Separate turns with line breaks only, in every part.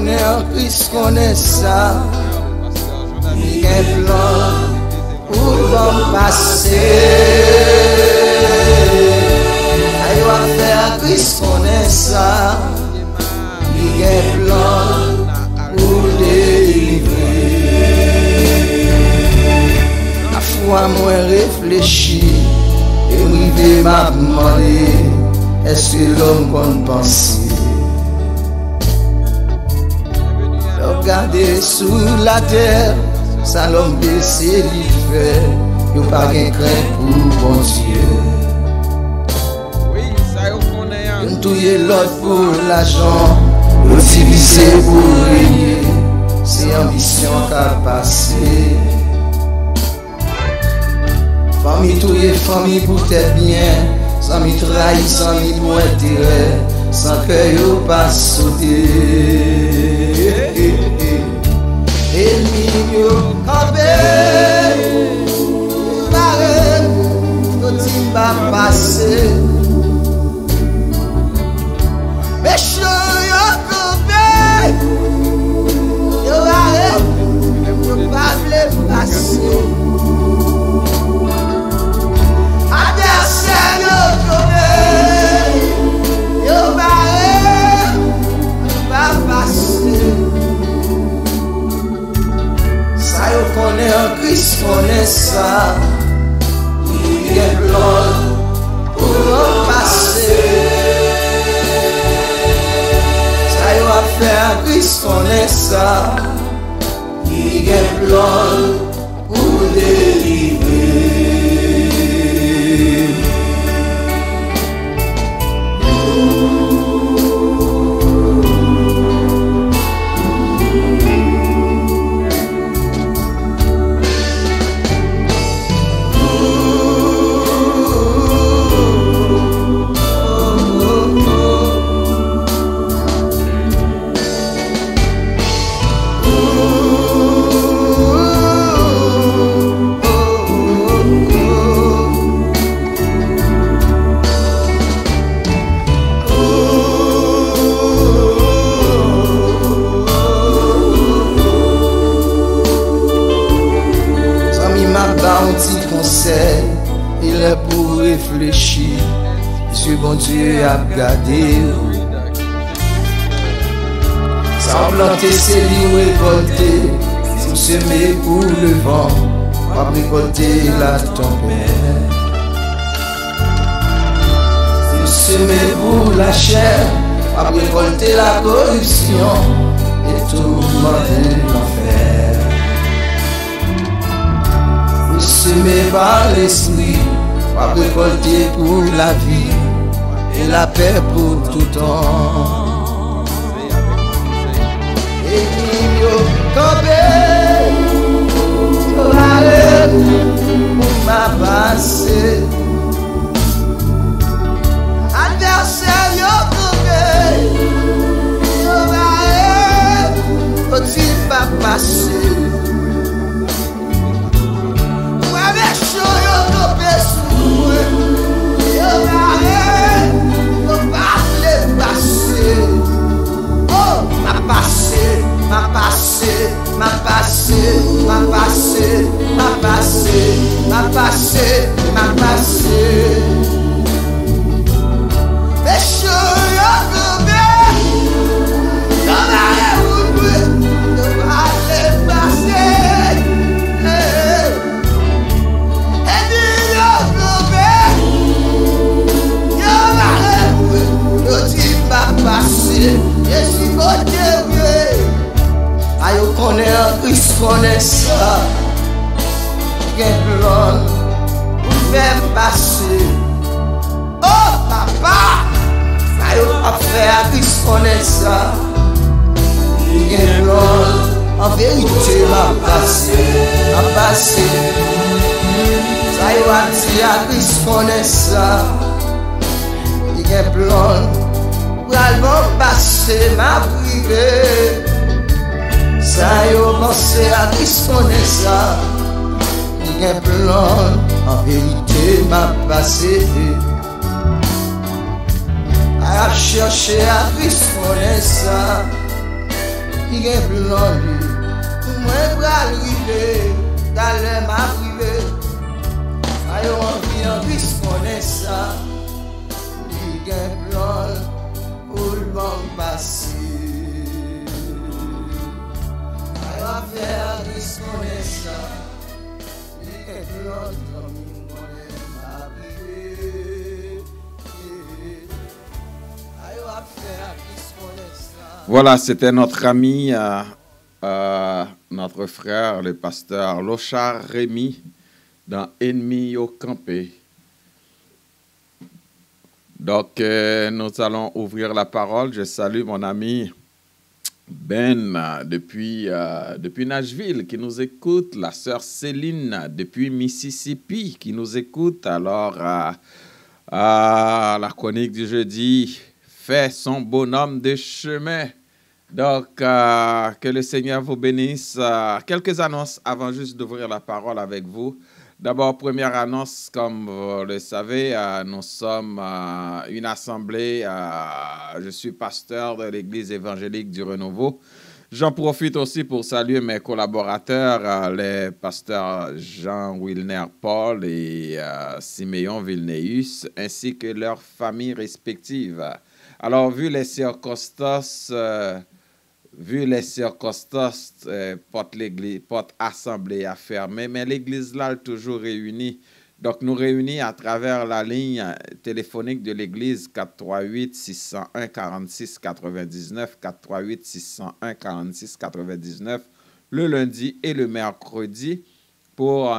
connaît en Christ, connaît ça. Il y a un plan pour le passer. Aïe, on va faire Christ, connaît ça. Il y a un plan pour délivrer. À foi, moi réfléchis et rivé m'a demandé, est-ce que l'homme qu'on pense? Regardez sous la terre, ça l'homme baissé l'hiver, y'a pas qu'un crainte pour bon Dieu. Y'en touye l'autre pour l'argent, y'en divisé pour régner, c'est ambition qu'a passé. Famille touye, famille pour t'être bien, sans m'y trahir, sans m'y pour intérêt, sans que y'au pas sauter. Et mignon campé, marraine, tout y va passer. Méchant yo campé, yo marraine, ne pas le passer. Adversaire yo campé, yo marraine, ne pas passer. Ça yo connaît en Christ, connaît ça. Il y a plan pour le passer. Ça yo a fait en Christ, connaît ça. Il y a plan pour délivrer. Il est pour réfléchir, ce bon Dieu a gardé. Sans planter, c'est lui récolter. Si vous semez pour le vent, pas récolter la tempête. Si vous semez pour la chair, pas récolter la corruption et tourmenter l'enfer. Semé par l'esprit, pas récolter pour la vie et la paix pour tout temps. Et yo campé, yo arrête pour ma passé. Adversaire yo campé, yo arrête, faut-il pas passer? Ma passé. Méchant yo campé, yo m'arrête pour moi, yo pas le passer. Et puis yo campé, yo m'arrête pour moi, yo dit pas passer. Et si côté vrai, aïe on connaît en Christ, connaît ça. Gen plan pour faire passer. Oh papa, ça y a fait à Christ connaît ça. Gen plan, en vérité m'a passé. Ça y a dit à Christ connaît ça. Gen plan, pour aller passer ma privée. Ça y a pensé à Christ connaît ça. Un plan, en vérité m'a passé. À chercher à Christ connaît ça. il y a plan lui. Moi, bras rivé, d'aller m'a privé. Aïe, on vit qu'on est ça. Il y a plan pour le bon passé. Aïe, on faire qu'on est ça. Il y a plan pour m'a privé. Aïe, on faire qu'on est ça.
Voilà, c'était notre ami, notre frère, le pasteur Lochard Rémy, dans Ennemi au campé. Donc, nous allons ouvrir la parole. Je salue mon ami Ben depuis Nashville qui nous écoute, la sœur Céline depuis Mississippi qui nous écoute. Alors, la chronique du jeudi fait son bonhomme de chemin. Donc, que le Seigneur vous bénisse. Quelques annonces avant juste d'ouvrir la parole avec vous. D'abord, première annonce, comme vous le savez, nous sommes une assemblée. Je suis pasteur de l'Église évangélique du Renouveau. J'en profite aussi pour saluer mes collaborateurs, les pasteurs Jean-Wilner Paul et Siméon Vilneus, ainsi que leurs familles respectives. Alors, vu les circonstances, porte assemblée à fermer, mais l'église là est toujours réunie. Donc, nous réunis à travers la ligne téléphonique de l'église 438-601-4699, 438-601-4699, le lundi et le mercredi pour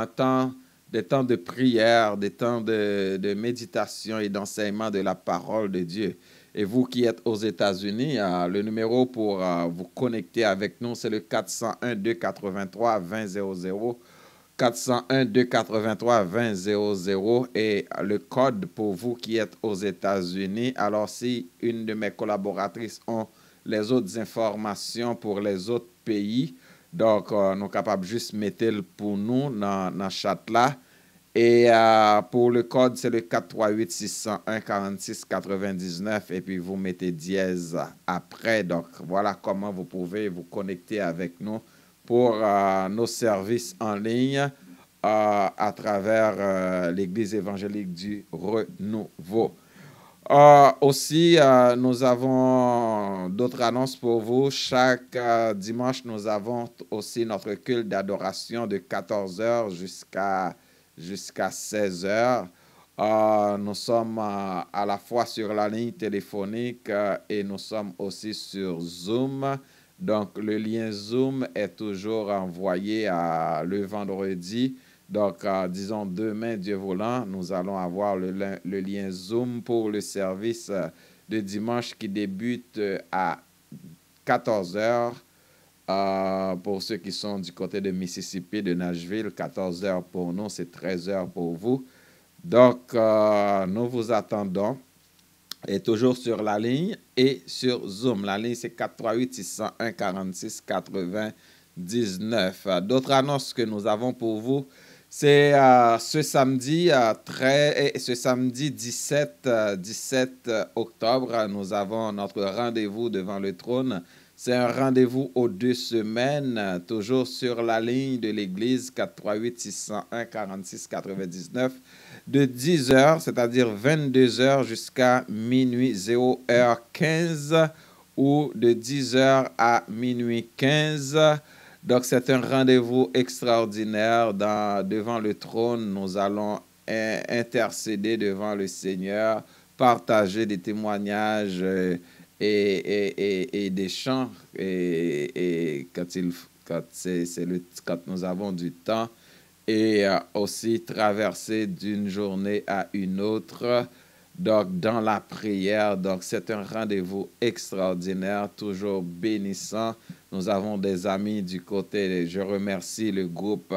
des temps de prière, des temps de méditation et d'enseignement de la parole de Dieu. Et vous qui êtes aux États-Unis, le numéro pour vous connecter avec nous, c'est le 401-283-2000. 401-283-2000 et le code pour vous qui êtes aux États-Unis. Alors, si une de mes collaboratrices ont les autres informations pour les autres pays, donc nous sommes capables juste de mettre pour nous dans le chat là. Et pour le code, c'est le 438-601-4699 et puis vous mettez dièse après. Donc, voilà comment vous pouvez vous connecter avec nous pour nos services en ligne à travers l'Église évangélique du Renouveau. Aussi, nous avons d'autres annonces pour vous. Chaque dimanche, nous avons aussi notre culte d'adoration de 14h jusqu'à 16h. Nous sommes à la fois sur la ligne téléphonique et nous sommes aussi sur Zoom. Donc, le lien Zoom est toujours envoyé le vendredi. Donc, disons demain, Dieu voulant, nous allons avoir le lien Zoom pour le service de dimanche qui débute à 14h. Pour ceux qui sont du côté de Mississippi, de Nashville, 14h pour nous, c'est 13h pour vous. Donc, nous vous attendons. Et toujours sur la ligne et sur Zoom. La ligne, c'est 438-601-4699. D'autres annonces que nous avons pour vous, c'est ce samedi 17 octobre, nous avons notre rendez-vous devant le trône. C'est un rendez-vous aux 2 semaines, toujours sur la ligne de l'église 438-601-4699. De 10h, c'est-à-dire 22h jusqu'à minuit 0h15 ou de 10h à minuit 15. Donc, c'est un rendez-vous extraordinaire devant le trône. Nous allons intercéder devant le Seigneur, partager des témoignages et des chants et quand nous avons du temps. Et aussi traverser d'une journée à une autre, donc dans la prière. Donc, c'est un rendez-vous extraordinaire, toujours bénissant. Nous avons des amis du côté, je remercie le groupe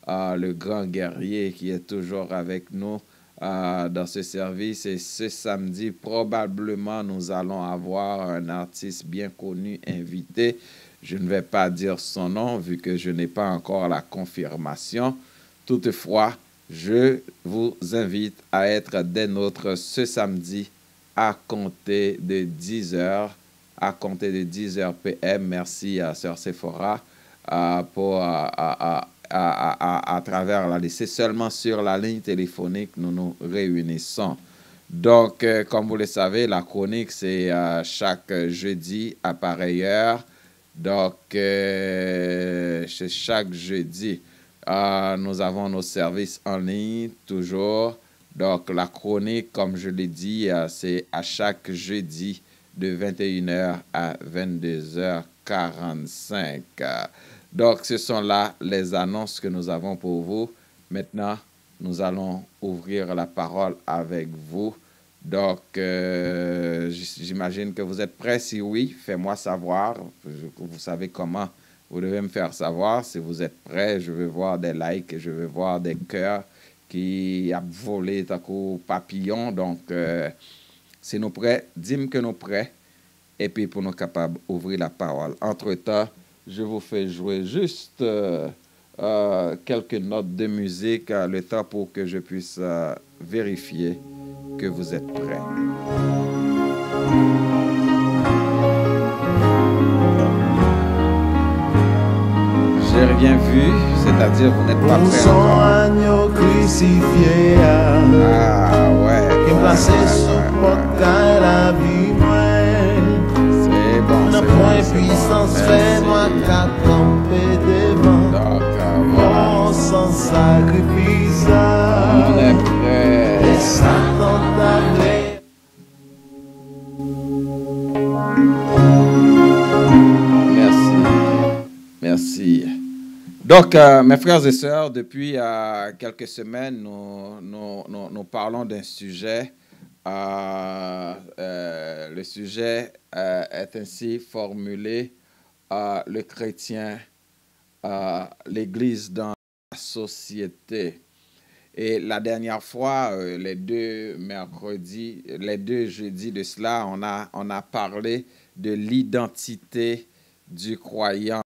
Le Grand Guerrier qui est toujours avec nous dans ce service. Et ce samedi, probablement, nous allons avoir un artiste bien connu invité. Je ne vais pas dire son nom vu que je n'ai pas encore la confirmation. Toutefois, je vous invite à être des nôtres ce samedi à compter de 10h à compter de 10h PM. Merci à Sœur Sephora pour à travers la ligne. C'est seulement sur la ligne téléphonique nous nous réunissons. Donc, comme vous le savez, la chronique, c'est chaque jeudi à pareille heure. Donc, c'est chaque jeudi. Nous avons nos services en ligne, toujours. Donc, la chronique, comme je l'ai dit, c'est à chaque jeudi de 21h à 22h45. Donc, ce sont là les annonces que nous avons pour vous. Maintenant, nous allons ouvrir la parole avec vous. Donc, j'imagine que vous êtes prêts. Si oui, faites-moi savoir. Vous savez comment vous devez me faire savoir. Si vous êtes prêts, je veux voir des likes, je veux voir des cœurs qui a volé tant qu'au papillon. Donc, si nous prêts, dis-moi que nous prêts. Et puis, pour nous capables d'ouvrir la parole. Entre-temps, je vous fais jouer juste quelques notes de musique, le temps pour que je puisse vérifier que vous êtes prêts. J'ai rien vu, c'est-à-dire vous n'êtes pas prêts encore.
Agneau crucifié,
Ah ouais.
qui placé sous portail la vie moelle.
C'est bon.
Le point puissance fait moi qu'à camper devant.
Donc voilà.
Mon sang sacrifice.
On est prêts.
Et Satan t'appelé.
Merci. Donc, mes frères et sœurs, depuis quelques semaines, nous parlons d'un sujet. Le sujet est ainsi formulé, le chrétien, l'Église dans la société. Et la dernière fois, les deux jeudis de cela, on a parlé de l'identité du croyant,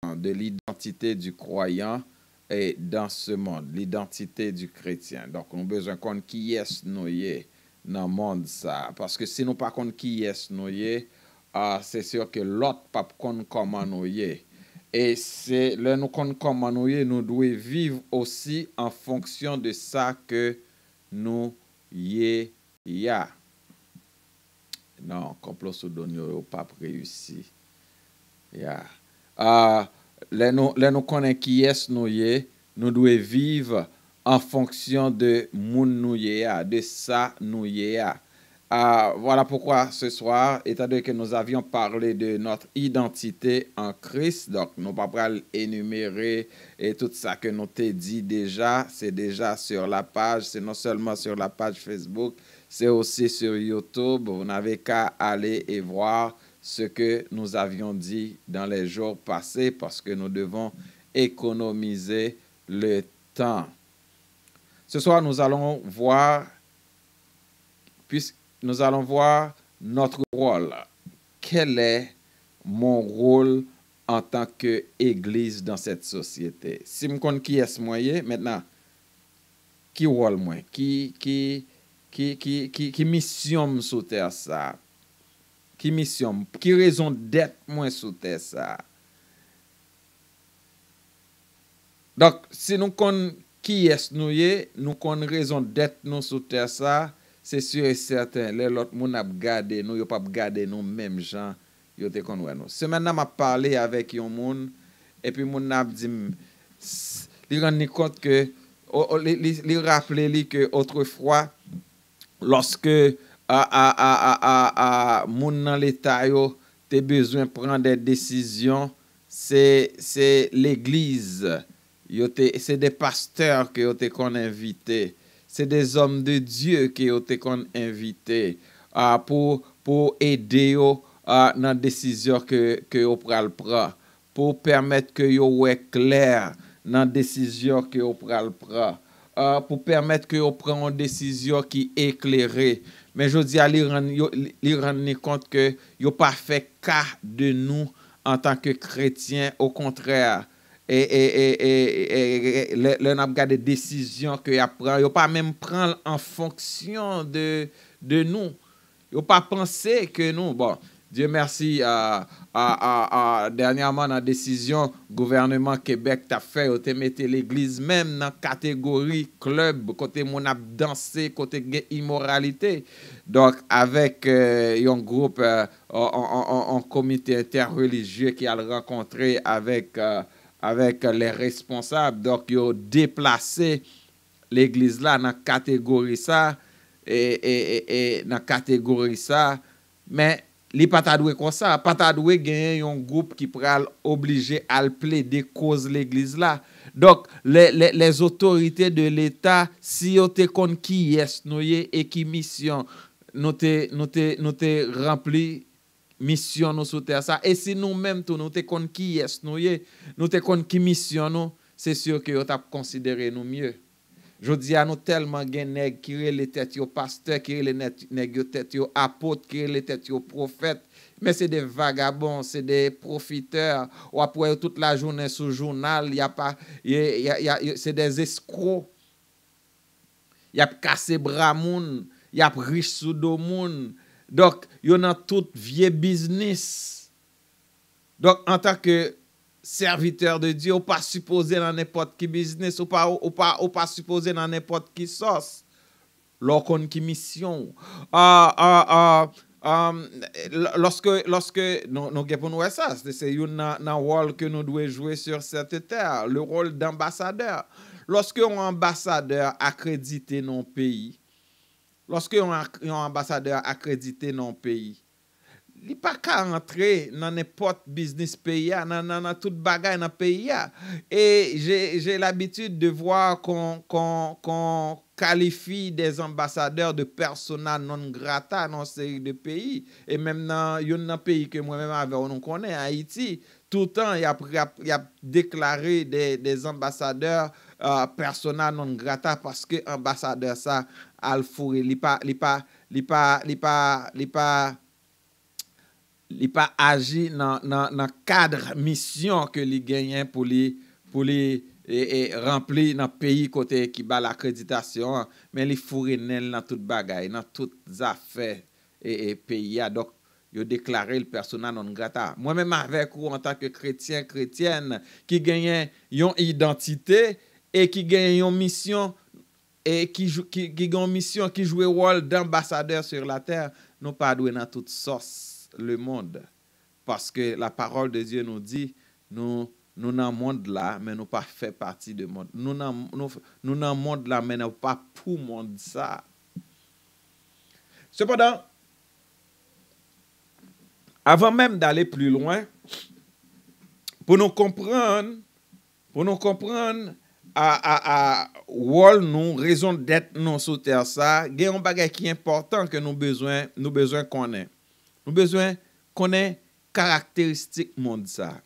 et dans ce monde, l'identité du chrétien. Donc, on a besoin de connaître qui est nous dans le monde ça. Parce que si nous ne pas connaître qui est nous, c'est sûr que l'autre pas connaître comment nous est. Et c'est là nous connaître comment nous est, nous devons vivre aussi en fonction de ça que nous y a. Non, complot sous donne pas réussi. Yeah. Là nous connaissons qui est nous devons vivre en fonction de moun nous de ça nous voilà pourquoi ce soir, étant donné que nous avions parlé de notre identité en Christ, donc nous ne pouvons pas énumérer et tout ça que nous t'ai dit déjà, c'est déjà sur la page, c'est non seulement sur la page Facebook, c'est aussi sur YouTube. Vous n'avez qu'à aller et voir ce que nous avions dit dans les jours passés parce que nous devons économiser le temps. Ce soir, nous allons voir notre rôle. Quel est mon rôle en tant qu'Église dans cette société? Si je connais qui est moi, maintenant, qui rôle moi? Qui mission sous terre ça? Qui mission? Qui raison d'être moi sous terre ça? Donc, si nous connaissons qui est nous connaissons raison d'être nous sous terre ça, c'est sûr et certain, les autres moun ap gade nous, yo pas gade nous même gens, yo te konwe nous. Ce maintenant m'a parlé avec yon moun et puis moun ap dit li rend compte que li rappelé li que autrefois lorsque moun nan l'état yo te besoin prendre des décisions, c'est l'église, c'est des pasteurs que yo te kon invité. C'est des hommes de Dieu qui ont été invités pour aider dans la décision que vous prenez, pour permettre que vous soyez clair dans la décision que vous prenez, pour permettre que vous preniez une décision qui est éclairée. Mais je dis à rendre compte que vous n'avez pas fait cas de nous en tant que chrétiens, au contraire. Et le n'a pas des décisions que y prend, yo pas même prendre en fonction de nous. Yo pas penser que nous bon Dieu merci, dernièrement, dans la décision, gouvernement Québec t'a fait, ou te mette l'église même dans la catégorie club, côté mon a dansé, côté immoralité. Donc, avec un groupe, un comité interreligieux qui a rencontré avec les responsables. Donc, ils ont déplacé l'église là dans la catégorie ça, et dans la catégorie ça, mais li pa ta dwe comme ça, pas ta dwe gagner un groupe qui pral obligé à plaider cause l'église là. Donc les autorités de l'État, si yo te kon qui est nou ye et qui mission nous te rempli mission nous sous terre ça, et si nous même tout nous te kon qui est nou ye, nous te kon qui mission nous, c'est sûr que yo t'a considéré nous mieux. Je dis à nous tellement gen nèg qui les têtes yo pasteur, qui les nèg yo tête yo apôtre, qui les têtes yo prophète, mais c'est des vagabonds, c'est des profiteurs. Ou après toute la journée sous journal, c'est des escrocs. Y a cassé bras moun, y a riche sous do moun. Donc, yo nan tout vieux business. Donc, en tant que serviteur de Dieu, ou pas supposé dans n'importe qui business, ou pas supposé dans n'importe qui sauce. L'on qui mission. Lorsque nous avons ça, c'est un rôle que nous devons jouer sur cette terre, le rôle d'ambassadeur. Lorsque un ambassadeur accrédité dans le pays, lorsque un ambassadeur accrédité dans le pays, il pas qu'à entrer dans n'importe business pays, dans toute bagaille dans pays. Et j'ai l'habitude de voir qu'on qualifie des ambassadeurs de persona non grata dans série de pays. Et même dans un pays que moi-même avec on connaît, Haïti, tout le temps, il y a déclaré des ambassadeurs persona non grata parce que ambassadeur ça, al fourré, il pas agi dans cadre mission que li gagne pour les remplir dans pays côté qui bat l'accréditation, mais li fourré dans toute bagaille, dans toutes affaires et pays. Donc yo déclaré le persona non grata. Moi même avec vous en tant que chrétienne qui gagne une identité et qui gagne une mission et qui gagne une mission qui joue rôle d'ambassadeur sur la terre, nous pas doué dans toute sauce le monde, parce que la parole de Dieu nous dit nous dans le monde là, mais nous pas fait partie du monde. Nous dans le monde là, mais nous pas pour le monde ça. Cependant, avant même d'aller plus loin, pour nous comprendre rôle nous, raison d'être nous sur terre ça, il y a un bagage qui est important que nous besoin connaître. Nous besoin connaître caractéristiques monde ça.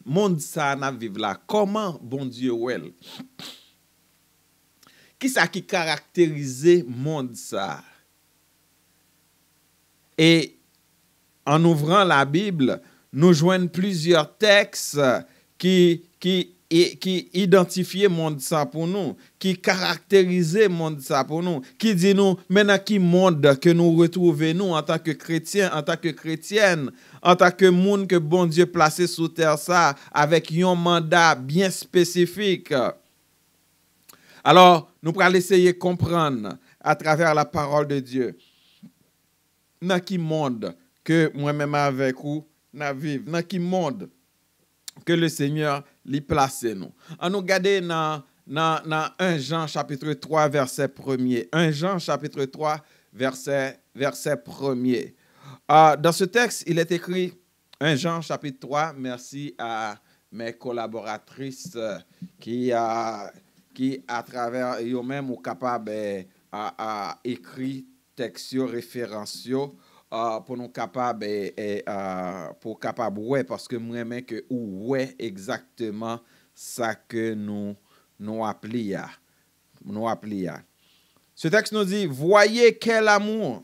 Monde ça n'a vivre là. Comment bon Dieu well? Qui ça qui caractérise monde ça? Et en ouvrant la Bible, nous joignons plusieurs textes qui identifient monde ça pour nous, qui caractérisent monde ça pour nous, qui dit nous maintenant qui monde que nous retrouvons nous en tant que chrétiens, en tant que chrétiennes, en tant que monde que bon Dieu placé sous terre ça avec un mandat bien spécifique. Alors, nous allons essayer de comprendre à travers la parole de Dieu dans qui monde que moi-même avec vous n'a vivre, dans qui monde que le Seigneur l'y place nous. On nous regarder dans 1 Jean chapitre 3 verset 1er. 1 Jean chapitre 3 verset 1er. Dans ce texte, il est écrit 1 Jean chapitre 3, merci à mes collaboratrices qui à travers eux-mêmes sont capables à écrire textes référentiaux pour nous capables ouais, parce que moi même que ouais exactement ça que nous appelons. Ce texte nous dit voyez quel amour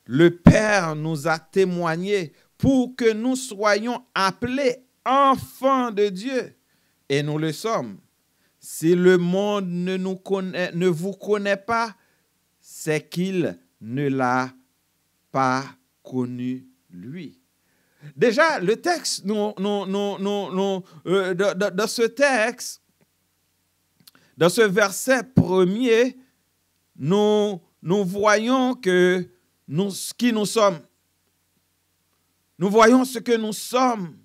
le Père nous a témoigné pour que nous soyons appelés enfants de Dieu, et nous le sommes. Si le monde ne vous connaît pas, c'est qu'il ne l'a pas connu lui. Déjà, le texte, dans ce texte, dans ce verset premier, nous voyons qui nous sommes. Nous voyons ce que nous sommes.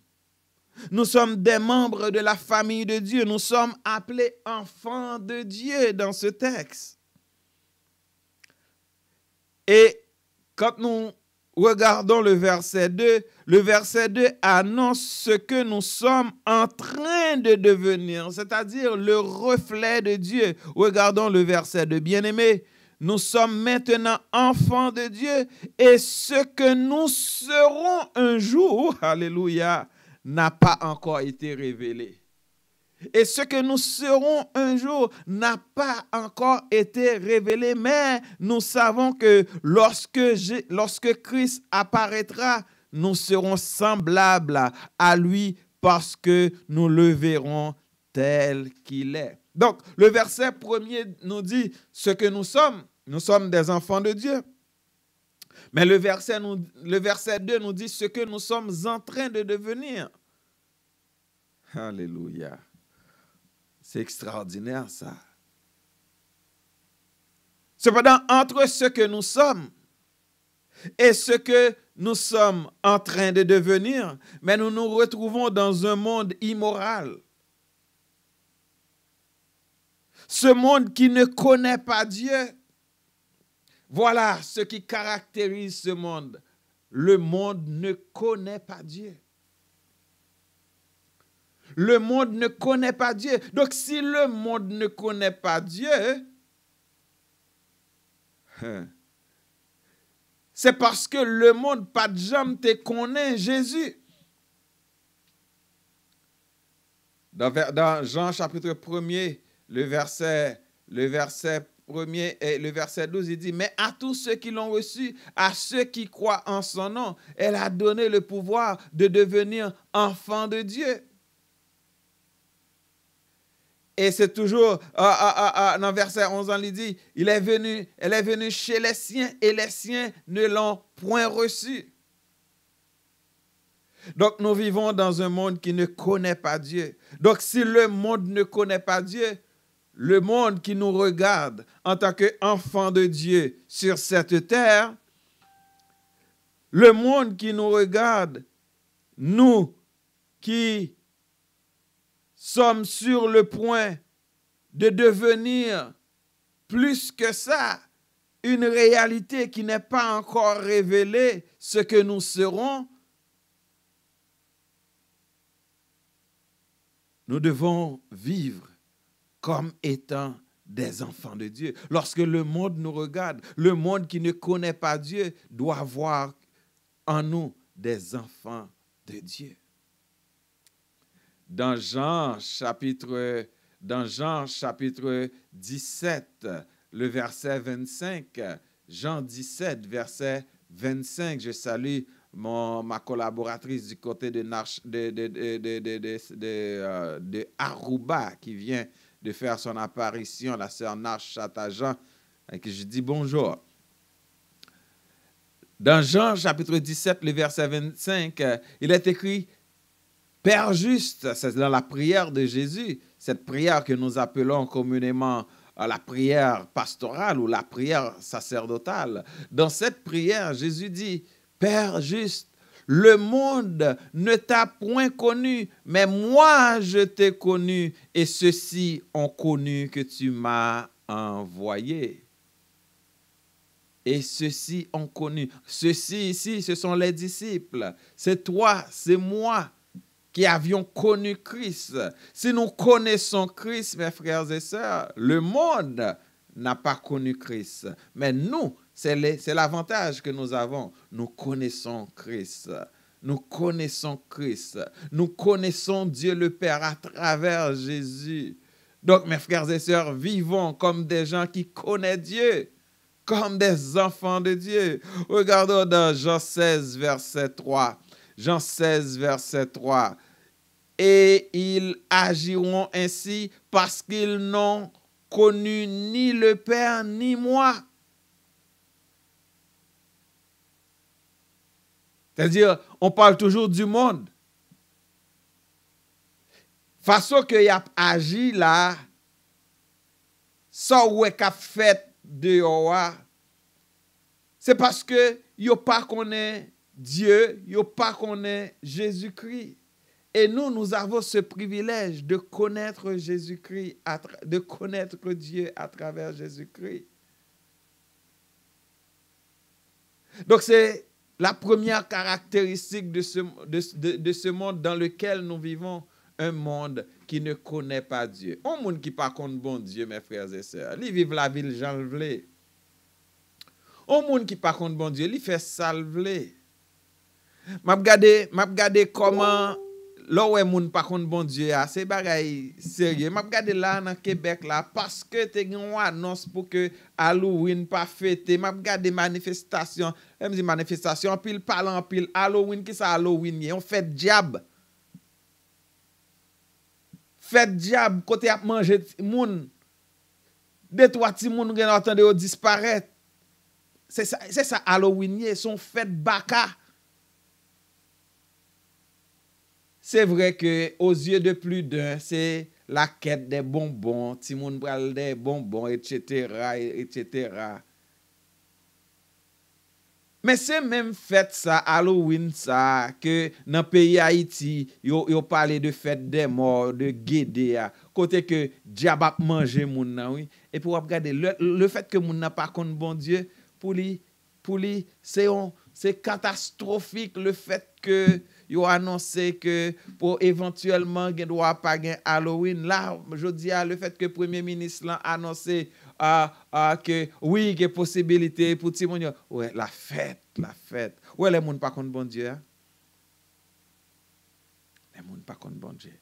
Nous sommes des membres de la famille de Dieu. Nous sommes appelés enfants de Dieu dans ce texte. Et quand nous regardons le verset 2 annonce ce que nous sommes en train de devenir, c'est-à-dire le reflet de Dieu. Regardons le verset 2. Bien-aimés, nous sommes maintenant enfants de Dieu et ce que nous serons un jour, alléluia, n'a pas encore été révélé. Et ce que nous serons un jour n'a pas encore été révélé, mais nous savons que lorsque Christ apparaîtra, nous serons semblables à lui parce que nous le verrons tel qu'il est. Donc, le verset premier nous dit ce que nous sommes des enfants de Dieu. Mais le verset 2 nous dit ce que nous sommes en train de devenir. Alléluia. C'est extraordinaire ça. Cependant, entre ce que nous sommes et ce que nous sommes en train de devenir, mais nous nous retrouvons dans un monde immoral. Ce monde qui ne connaît pas Dieu. Voilà ce qui caractérise ce monde. Le monde ne connaît pas Dieu. Le monde ne connaît pas Dieu. Donc, si le monde ne connaît pas Dieu, c'est parce que le monde pas de jamais te connaît Jésus. Dans Jean chapitre 1er, le verset 1er et le verset 12, il dit, mais à tous ceux qui l'ont reçu, à ceux qui croient en son nom, elle a donné le pouvoir de devenir enfants de Dieu. Et c'est toujours, dans verset 11, on lui dit, elle est venue chez les siens et les siens ne l'ont point reçu. Donc nous vivons dans un monde qui ne connaît pas Dieu. Donc si le monde ne connaît pas Dieu, le monde qui nous regarde en tant qu'enfants de Dieu sur cette terre, le monde qui nous regarde, nous qui sommes sur le point de devenir plus que ça, une réalité qui n'est pas encore révélée, ce que nous serons, nous devons vivre comme étant des enfants de Dieu. Lorsque le monde nous regarde, le monde qui ne connaît pas Dieu doit voir en nous des enfants de Dieu. Dans Jean chapitre 17, le verset 25, Jean 17, verset 25, je salue ma collaboratrice du côté de Aruba qui vient de faire son apparition, la sœur Nash Chatajan, et que je dis bonjour. Dans Jean chapitre 17, le verset 25, il est écrit, Père juste, c'est dans la prière de Jésus, cette prière que nous appelons communément la prière pastorale ou la prière sacerdotale. Dans cette prière, Jésus dit, Père juste, le monde ne t'a point connu, mais moi je t'ai connu, et ceux-ci ont connu que tu m'as envoyé. Et ceux-ci ont connu. Ceux-ci ici, ce sont les disciples. C'est toi, c'est moi qui avions connu Christ. Si nous connaissons Christ, mes frères et sœurs, le monde n'a pas connu Christ. Mais nous, c'est l'avantage que nous avons. Nous connaissons Christ. Nous connaissons Christ. Nous connaissons Dieu le Père à travers Jésus. Donc, mes frères et sœurs, vivons comme des gens qui connaissent Dieu, comme des enfants de Dieu. Regardons dans Jean 16, verset 3. Jean 16, verset 3. Et ils agiront ainsi parce qu'ils n'ont connu ni le Père ni moi. C'est-à-dire, on parle toujours du monde. Façon que y a agi là, ça ouais qu'a fait de yoa, c'est parce que yo pas connaît Dieu, yo pas connaît Jésus-Christ. Et nous avons ce privilège de connaître Jésus-Christ, de connaître Dieu à travers Jésus-Christ. Donc c'est la première caractéristique de ce monde dans lequel nous vivons, un monde qui ne connaît pas Dieu. Un monde qui pas connaît bon Dieu, mes frères et sœurs. Ils vivent la ville Jean vle. Un monde qui pas connaît bon Dieu, il fait salve. M'a regardé comment là où moun pa konn bon Dieu a, c'est bagay sérieux. M'a regardé là dans Québec là parce que te gen une annonce pour que Halloween pas fêté. M'a regardé manifestation, même dit manifestation pile parle en pile Halloween qui ça Halloween, on fait diable. Fête diable côté a manger moun. Deux trois ti moun gen entendre yo disparaître. C'est ça Halloween, son fête baka. C'est vrai que aux yeux de plus d'un, c'est la quête des bonbons, ti moun pral des bonbons, etc., etc. Mais c'est même fête ça, Halloween ça, que dans le pays Haïti, yo parle de fête des morts, de Guédé, côté que diable a mangé moun nan, oui. Et pour regarder le fait que moun n'a pas contre bon Dieu, pour lui c'est catastrophique le fait que yo annoncé que pour éventuellement gen doit pas gen Halloween là je dis le fait que premier ministre l'a annoncé que oui il y a possibilité pour ti moun ouais la fête ouais les moun pas contre bon Dieu hein? Les moun pas contre bon Dieu.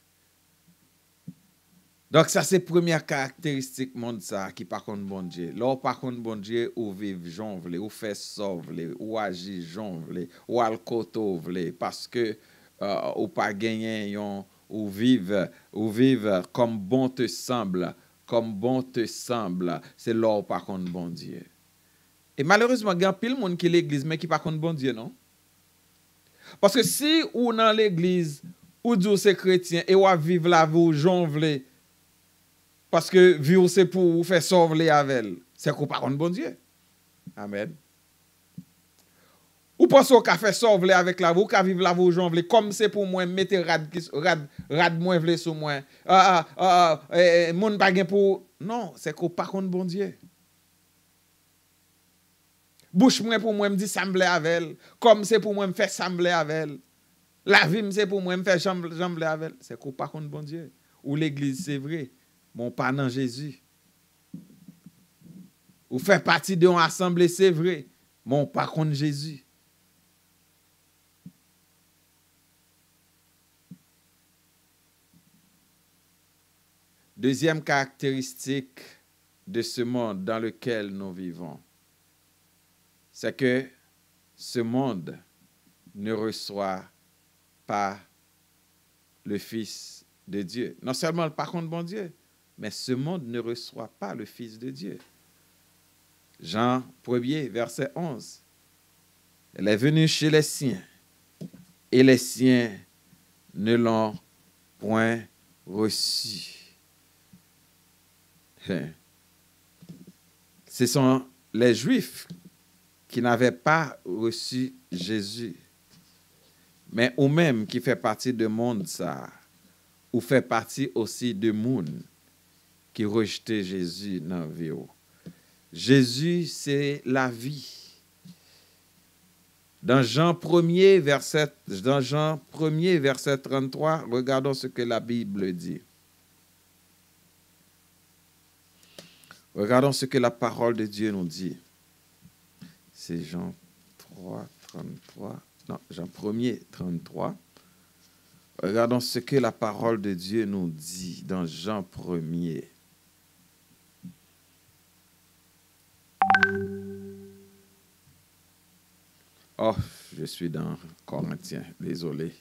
Donc ça c'est première caractéristique monde ça qui pas contre bon Dieu. Là pas contre bon Dieu ou vivre jon vle, ou faire ça vle, ou agir jon vle, ou al koto vle parce que ou pas gagner ou vivre comme bon te semble, c'est là ou pas contre bon Dieu. Et malheureusement il y a pile monde qui l'église mais qui pas contre bon Dieu non. Parce que si ou dans l'église ou dit c'est chrétien et ou vivre la vie jon vle parce que vivre c'est pour faire sauver avec elle. C'est qu'on pas contre bon Dieu. Amen. Ou pense qu'on fait sauver avec la vie, ou qu'on vivre la vie aux gens comme c'est pour moi mettre rad moins vle sur moi. Moun pa gen pour non, c'est qu'on pas contre bon Dieu. Bouche moi pour moi me dit sembler avec elle, comme c'est pour moi me faire sembler avec elle. La vie c'est pour moi me faire sembler avec elle, c'est qu'on pas contre bon Dieu. Ou l'église c'est vrai. Mon pas dans Jésus. Ou fait partie de une assemblée, c'est vrai. Mon pas contre Jésus. Deuxième caractéristique de ce monde dans lequel nous vivons, c'est que ce monde ne reçoit pas le Fils de Dieu. Non seulement par contre bon Dieu, mais ce monde ne reçoit pas le Fils de Dieu. Jean 1er, verset 11. Elle est venue chez les siens, et les siens ne l'ont point reçu. Ce sont les Juifs qui n'avaient pas reçu Jésus. Mais ou même qui fait partie de monde ça, ou fait partie aussi de monde qui rejetait Jésus dans la vie. Jésus, c'est la vie. Dans Jean 1er, verset 33, regardons ce que la Bible dit. Regardons ce que la parole de Dieu nous dit. C'est Jean 3, 33. Non, Jean 1er, 33. Regardons ce que la parole de Dieu nous dit dans Jean 1er. Oh, je suis dans Corinthiens, désolé.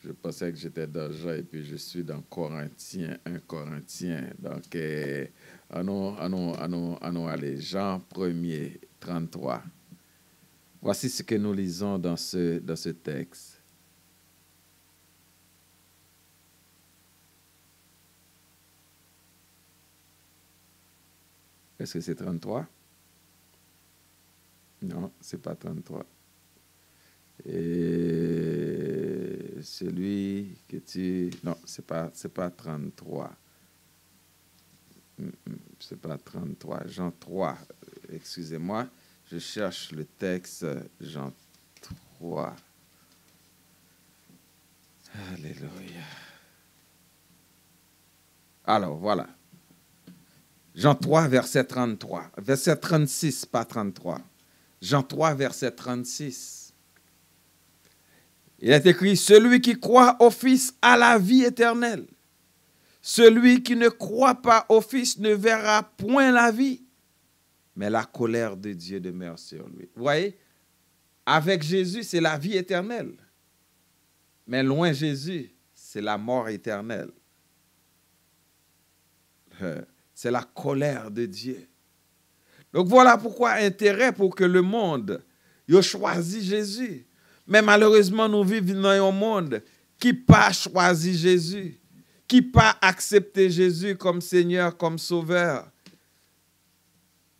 Je pensais que j'étais dans Jean et puis je suis dans Corinthiens, 1 Corinthiens. Donc, allons aller, Jean 1er, 33. Voici ce que nous lisons dans ce texte. Est-ce que c'est 33? Non, c'est pas 33. Et celui que tu... Non, c'est pas 33. C'est pas 33. Jean 3. Excusez-moi. Je cherche le texte. Jean 3. Alléluia. Alors, voilà. Jean 3, verset 33. Verset 36, pas 33. Jean 3, verset 36. Il est écrit, « Celui qui croit au Fils a la vie éternelle. Celui qui ne croit pas au Fils ne verra point la vie, mais la colère de Dieu demeure sur lui. » Vous voyez, avec Jésus, c'est la vie éternelle. Mais loin Jésus, c'est la mort éternelle. C'est la colère de Dieu. Donc voilà pourquoi intérêt pour que le monde ait choisi Jésus. Mais malheureusement, nous vivons dans un monde qui n'a pas choisi Jésus, qui n'a pas accepté Jésus comme Seigneur, comme Sauveur,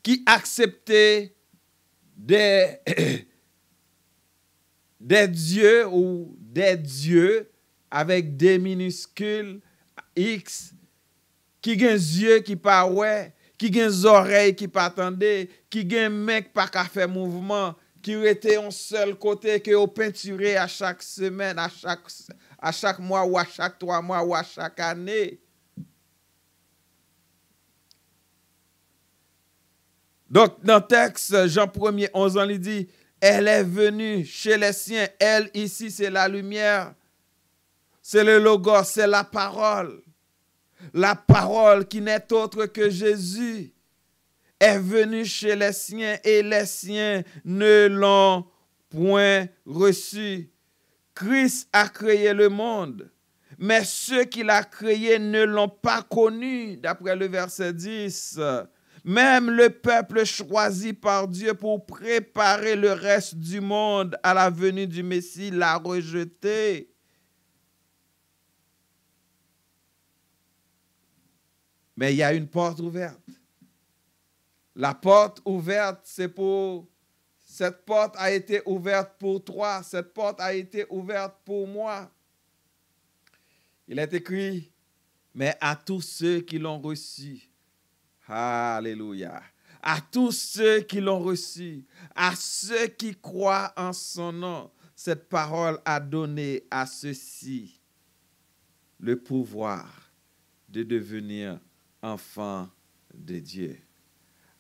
qui a accepté des dieux ou des dieux avec des minuscules X, qui ont des yeux qui pas ouais, qui ont des oreilles qui pas attendaient, qui ont un mec pas qu'à faire mouvement, qui était en seul côté, qui ont peinturé à chaque semaine, à chaque mois, ou à chaque 3 mois, ou à chaque année. Donc, dans le texte, Jean 1er, 11 ans, il dit, elle est venue chez les siens. Elle, ici, c'est la lumière. C'est le logos, c'est la parole. La parole qui n'est autre que Jésus est venue chez les siens et les siens ne l'ont point reçu. Christ a créé le monde, mais ceux qui l'ont créé ne l'ont pas connu, d'après le verset 10. Même le peuple choisi par Dieu pour préparer le reste du monde à la venue du Messie l'a rejeté. Mais il y a une porte ouverte. La porte ouverte, c'est pour... Cette porte a été ouverte pour toi. Cette porte a été ouverte pour moi. Il est écrit, mais à tous ceux qui l'ont reçu, alléluia, à tous ceux qui l'ont reçu, à ceux qui croient en son nom, cette parole a donné à ceux-ci le pouvoir de devenir enfants de Dieu.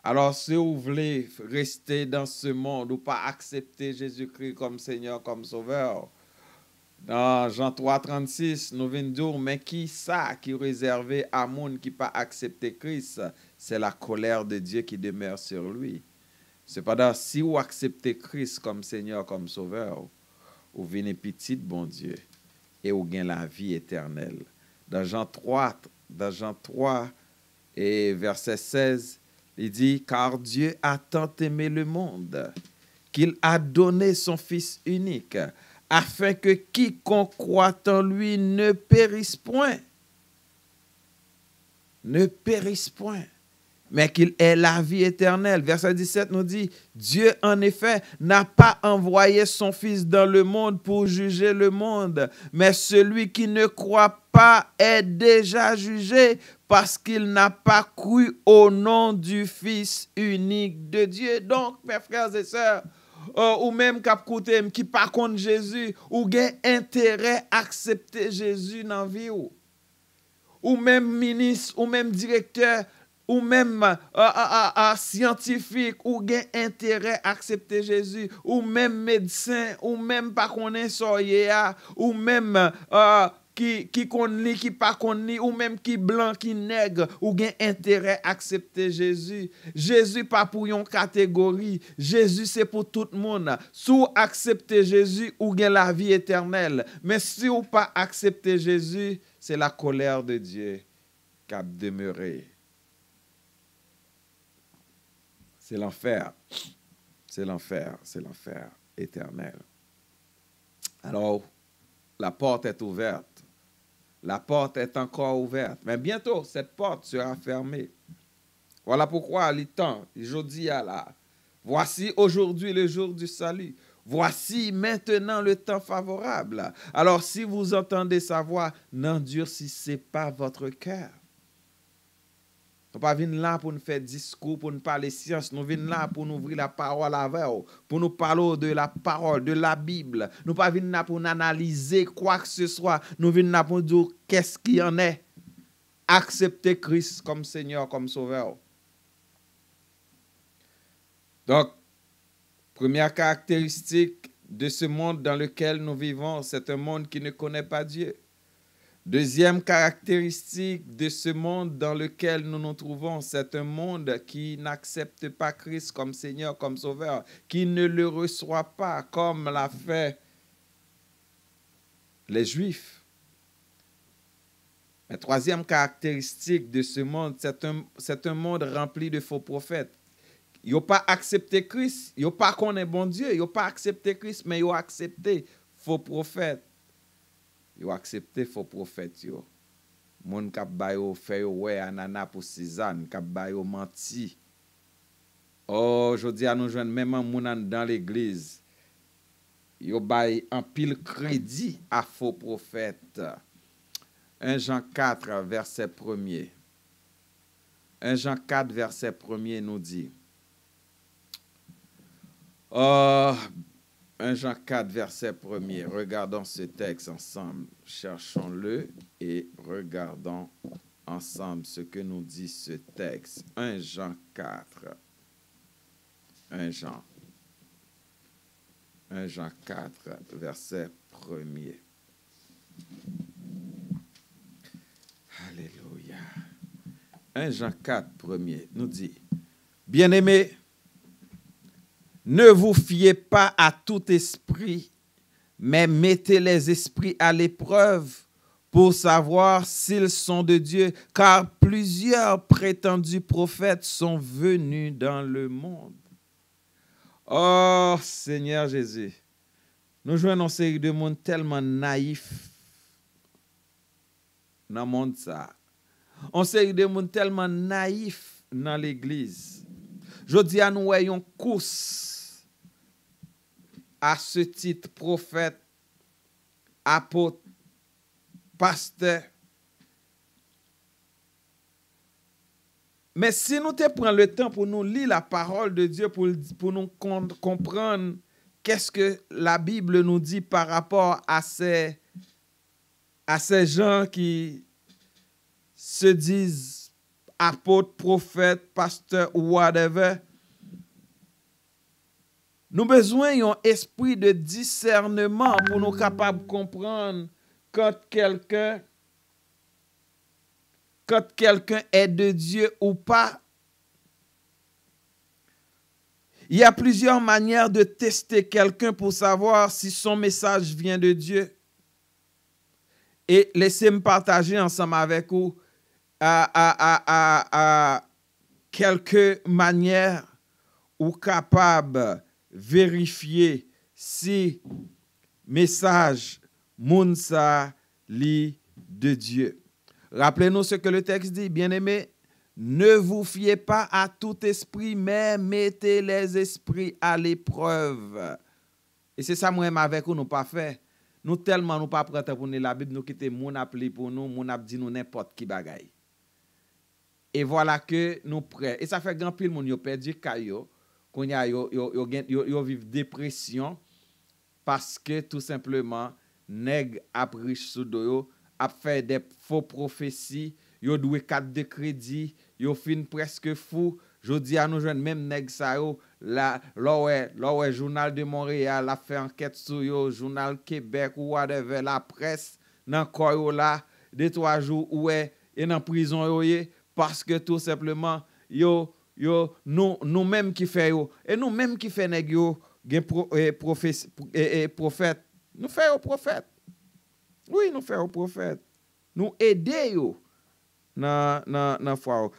Alors, si vous voulez rester dans ce monde ou pas accepter Jésus-Christ comme Seigneur, comme Sauveur, dans Jean 3, 36, nous venons dire, mais qui ça qui est réservé à monde qui pas accepté Christ, c'est la colère de Dieu qui demeure sur lui. Cependant, si vous acceptez Christ comme Seigneur, comme Sauveur, vous venez petit bon Dieu et vous gagnez la vie éternelle. Dans Jean 3 et verset 16, il dit, car Dieu a tant aimé le monde qu'il a donné son Fils unique, afin que quiconque croit en lui ne périsse point. Ne périsse point, mais qu'il ait la vie éternelle. Verset 17 nous dit, Dieu en effet n'a pas envoyé son Fils dans le monde pour juger le monde, mais celui qui ne croit pas est déjà jugé parce qu'il n'a pas cru au nom du Fils unique de Dieu. Donc, mes frères et sœurs, ou même qui par contre Jésus, ou gen intérêt à accepter Jésus dans la vie ou même ministre, ou même directeur, ou même scientifique, ou gen intérêt à accepter Jésus, ou même médecin, ou même pas connaît soya, ou même qui connaît, qui pas connaît, ou même qui blanc, qui nègre, ou gen intérêt à accepter Jésus. Jésus pas pour une catégorie. Jésus c'est pour tout le monde. Si vous acceptez Jésus, ou gen la vie éternelle. Mais si vous pas acceptez Jésus, c'est la colère de Dieu qui a demeuré. C'est l'enfer. c'est l'enfer éternel. Alors, la porte est ouverte. La porte est encore ouverte. Mais bientôt, cette porte sera fermée. Voilà pourquoi il est temps, je dis à la, voici aujourd'hui le jour du salut. Voici maintenant le temps favorable. Alors, si vous entendez sa voix, n'endurcissez pas votre cœur. Nous ne venons pas là pour nous faire discours, pour nous parler science. Nous venons là pour nous ouvrir la parole avec vous, pour nous parler de la parole, de la Bible. Nous ne venons pas là pour nous analyser quoi que ce soit. Nous venons là pour nous dire qu'est-ce qu'il y en est. Accepter Christ comme Seigneur, comme Sauveur. Donc, première caractéristique de ce monde dans lequel nous vivons, c'est un monde qui ne connaît pas Dieu. Deuxième caractéristique de ce monde dans lequel nous nous trouvons, c'est un monde qui n'accepte pas Christ comme Seigneur, comme Sauveur, qui ne le reçoit pas comme l'a fait les Juifs. La troisième caractéristique de ce monde, c'est un monde rempli de faux prophètes. Ils n'ont pas accepté Christ, ils n'ont pas connu bon Dieu, ils n'ont pas accepté Christ, mais ils ont accepté faux prophètes. Ils ont accepté faux prophètes. Moun kap bayo fait ouais anana pour Cézanne, kap bayo menti. Oh, jodi a nous joindre même moun dans l'église. Yo bay en pile crédit à faux prophètes. 1 Jean 4 verset 1er. 1 Jean 4 verset 1er nous dit 1 Jean 4, verset 1er. Regardons ce texte ensemble. Cherchons-le et regardons ensemble ce que nous dit ce texte. 1 Jean 4. 1 Jean 4, verset 1er. Alléluia. 1 Jean 4, 1er nous dit, bien-aimés, ne vous fiez pas à tout esprit, mais mettez les esprits à l'épreuve pour savoir s'ils sont de Dieu, car plusieurs prétendus prophètes sont venus dans le monde. Oh Seigneur Jésus, nous jouons une série de monde tellement naïf dans le monde ça. On série de monde tellement naïf dans l'église. Je dis à nous ayons course à ce titre prophète, apôtre, pasteur. Mais si nous te prenons le temps pour nous lire la parole de Dieu, pour nous comprendre qu'est-ce que la Bible nous dit par rapport à ces gens qui se disent apôtres, prophètes, pasteurs ou whatever, nous avons besoin d'un esprit de discernement pour nous capables de comprendre quand quelqu'un est de Dieu ou pas. Il y a plusieurs manières de tester quelqu'un pour savoir si son message vient de Dieu. Et laissez-moi partager ensemble avec vous quelques manières ou capables vérifier si message moun sa li de Dieu. Rappelez-nous ce que le texte dit, bien-aimés, ne vous fiez pas à tout esprit, mais mettez les esprits à l'épreuve. Et c'est ça, moi, avec vous, nous pas fait. Nous tellement nous pas prêts pour la Bible, nous quitter moun appli pour nous, moun ap dit nous n'importe qui bagay. Et voilà que nous prêts. Et ça fait grand pile moun yo perdu kayo. Qu'on y a yo vivent dépression parce que tout simplement nèg ap riche sous do a fait des faux prophéties, yo doué carte de crédit, yo fin presque fou. Jodi a nous joindre même nèg sa yo la journal de Montréal a fait enquête sur yo, journal Québec ou whatever, la presse nan koy yo là 2-3 jours ouais et dans prison yo parce que tout simplement yo nous même qui fait yo et nous même qui fait nèg yo gen prophète nous fait au prophète. Oui, nous fait au prophète. Nous aider yo dans foi.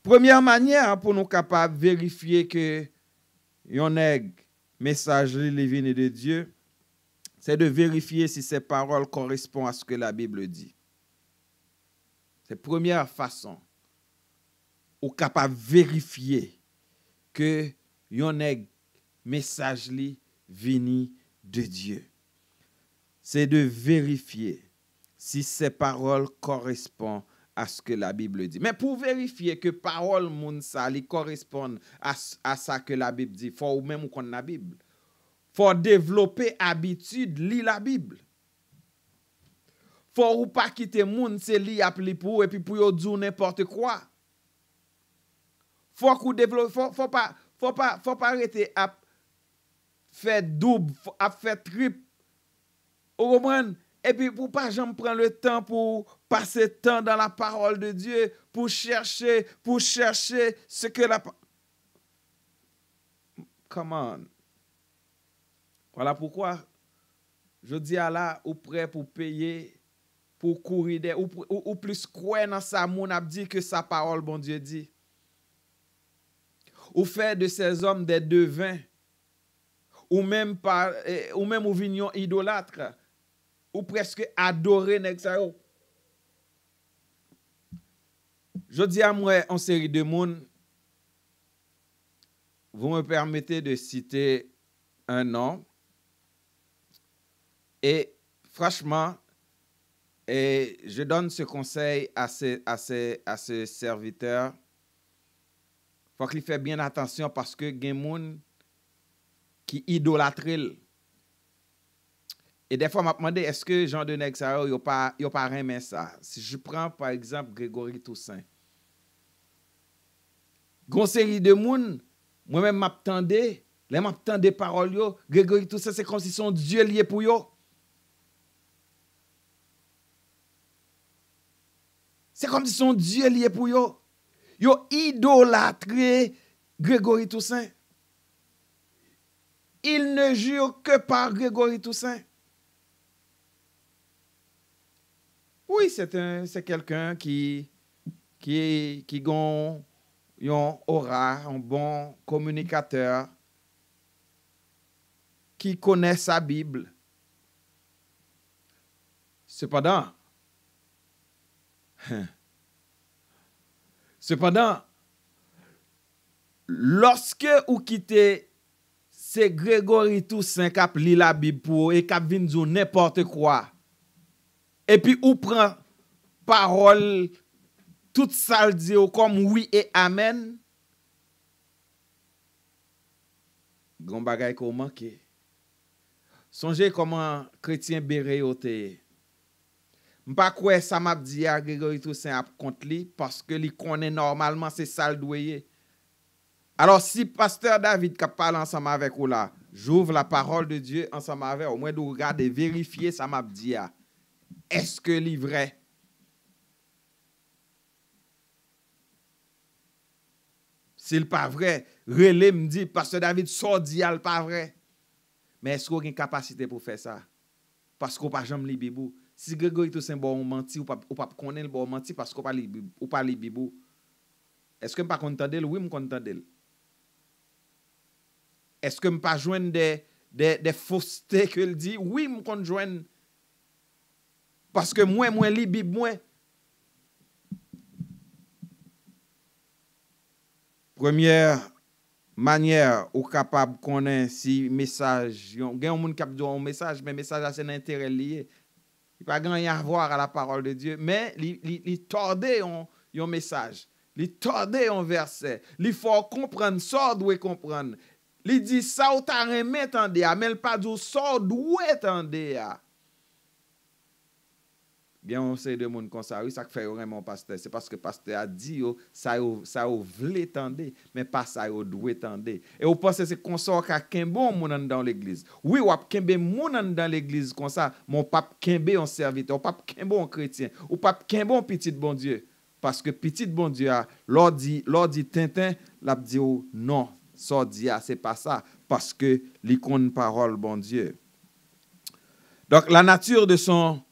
Première manière pour nous capable vérifier que yon nèg message li vini de Dieu, c'est de vérifier si ces paroles correspondent à ce que la Bible dit. C'est la première façon ou capable vérifier que yon nèg message li vini de Dieu. C'est de vérifier si ces paroles correspondent à ce que la Bible dit. Mais pour vérifier que parole moun sa li correspondent à ça que la Bible dit, faut ou même qu'on la Bible. Faut développer habitude li la Bible. Faut ou pas quitter moun se li appli pour et puis pour yo dire n'importe quoi. Faut qu'on développe, faut pas arrêter à faire double, à faire triple. Vous comprenez? Et puis pour pas jamais prendre le temps pour passer temps dans la parole de Dieu, pour chercher ce que la Come on. Voilà pourquoi je dis à là ou prêt pour payer, pour courir ou plus croire dans ça moun a dit que sa parole bon Dieu dit. Ou faire de ces hommes des devins, ou même ou vignon idolâtre, ou presque adorer nèg sa yo. Je dis à moi en série de monde, vous me permettez de citer un nom, et franchement, je donne ce conseil à ce serviteur. Faut qu'il fait bien attention parce que gen moun qui idolâtre. Et des fois m'a demandé est-ce que Jean de nèg sa yo pas aimer ça. Si je prends par exemple Grégory Toussaint. Gon série de moun, moi-même m'attendais, les m'attendais paroles yo, Grégory Toussaint c'est comme si son Dieu lié pour yo. C'est comme si son Dieu lié pour yo. Yo idolâtré Grégory Toussaint. Il ne jure que par Grégory Toussaint. Oui, c'est quelqu'un qui gon yon aura, un bon communicateur, qui connaît sa Bible. Cependant, lorsque ou quitte c'est Grégory Toussaint qui a li la Bible pour et qui a vinn dire n'importe quoi, et puis ou prend parole toute ça dit comme oui et amen, gon bagay ko manke. Songez comment chrétien béré yo te. M'pa quoi ça m'a dit à Grégory Toussaint a contre li parce que li connaît normalement c'est ça le doyer. Alors si pasteur David qui parle ensemble avec vous là, j'ouvre la parole de Dieu ensemble avec au moins de regarder vérifier ça m'a dit à. Est-ce que li vrai? S'il pas vrai, relé me dit pasteur David sort dit al pas vrai. Mais est-ce qu'on a une capacité pour faire ça? Parce qu'on pas jamais li Bible. Si Grégory Toussaint bon menti ou pas connaît le bon menti parce qu'on pas li ou pas li Bible. Est-ce que me pas content d'elle? Oui, me content d'elle. Est-ce que me pas joindre des faussetés que il dit? Oui, me compte joindre. Parce que moi li Bible moi. Première manière ou capable connaître si message, gen moun k'ap di un message mais message a c'est intérêt lié. Il pas grand rien à voir à la parole de Dieu, mais li tordé un message. Li tordé un verset. Li faut comprendre ça doit comprendre. Li dit ça ou ta remet tande a, mais pas du ça doit tande a. Bien on sait de monde comme ça, oui ça fait vraiment pasteur, c'est parce que pasteur a dit ça vle tande, mais pas ça doit tande. Et vous pensez c'est comme ça qu'a kembe moun dans l'église. Oui, ou kembe moun dans l'église comme ça, mon pape kembe un serviteur, ou pape kembe un chrétien, ou pape kembe un petit bon Dieu. Parce que petit bon Dieu a l'or dit Tintin, l'a dit non, ça dit c'est pas ça parce que l'icône parole bon Dieu. Donc la nature de son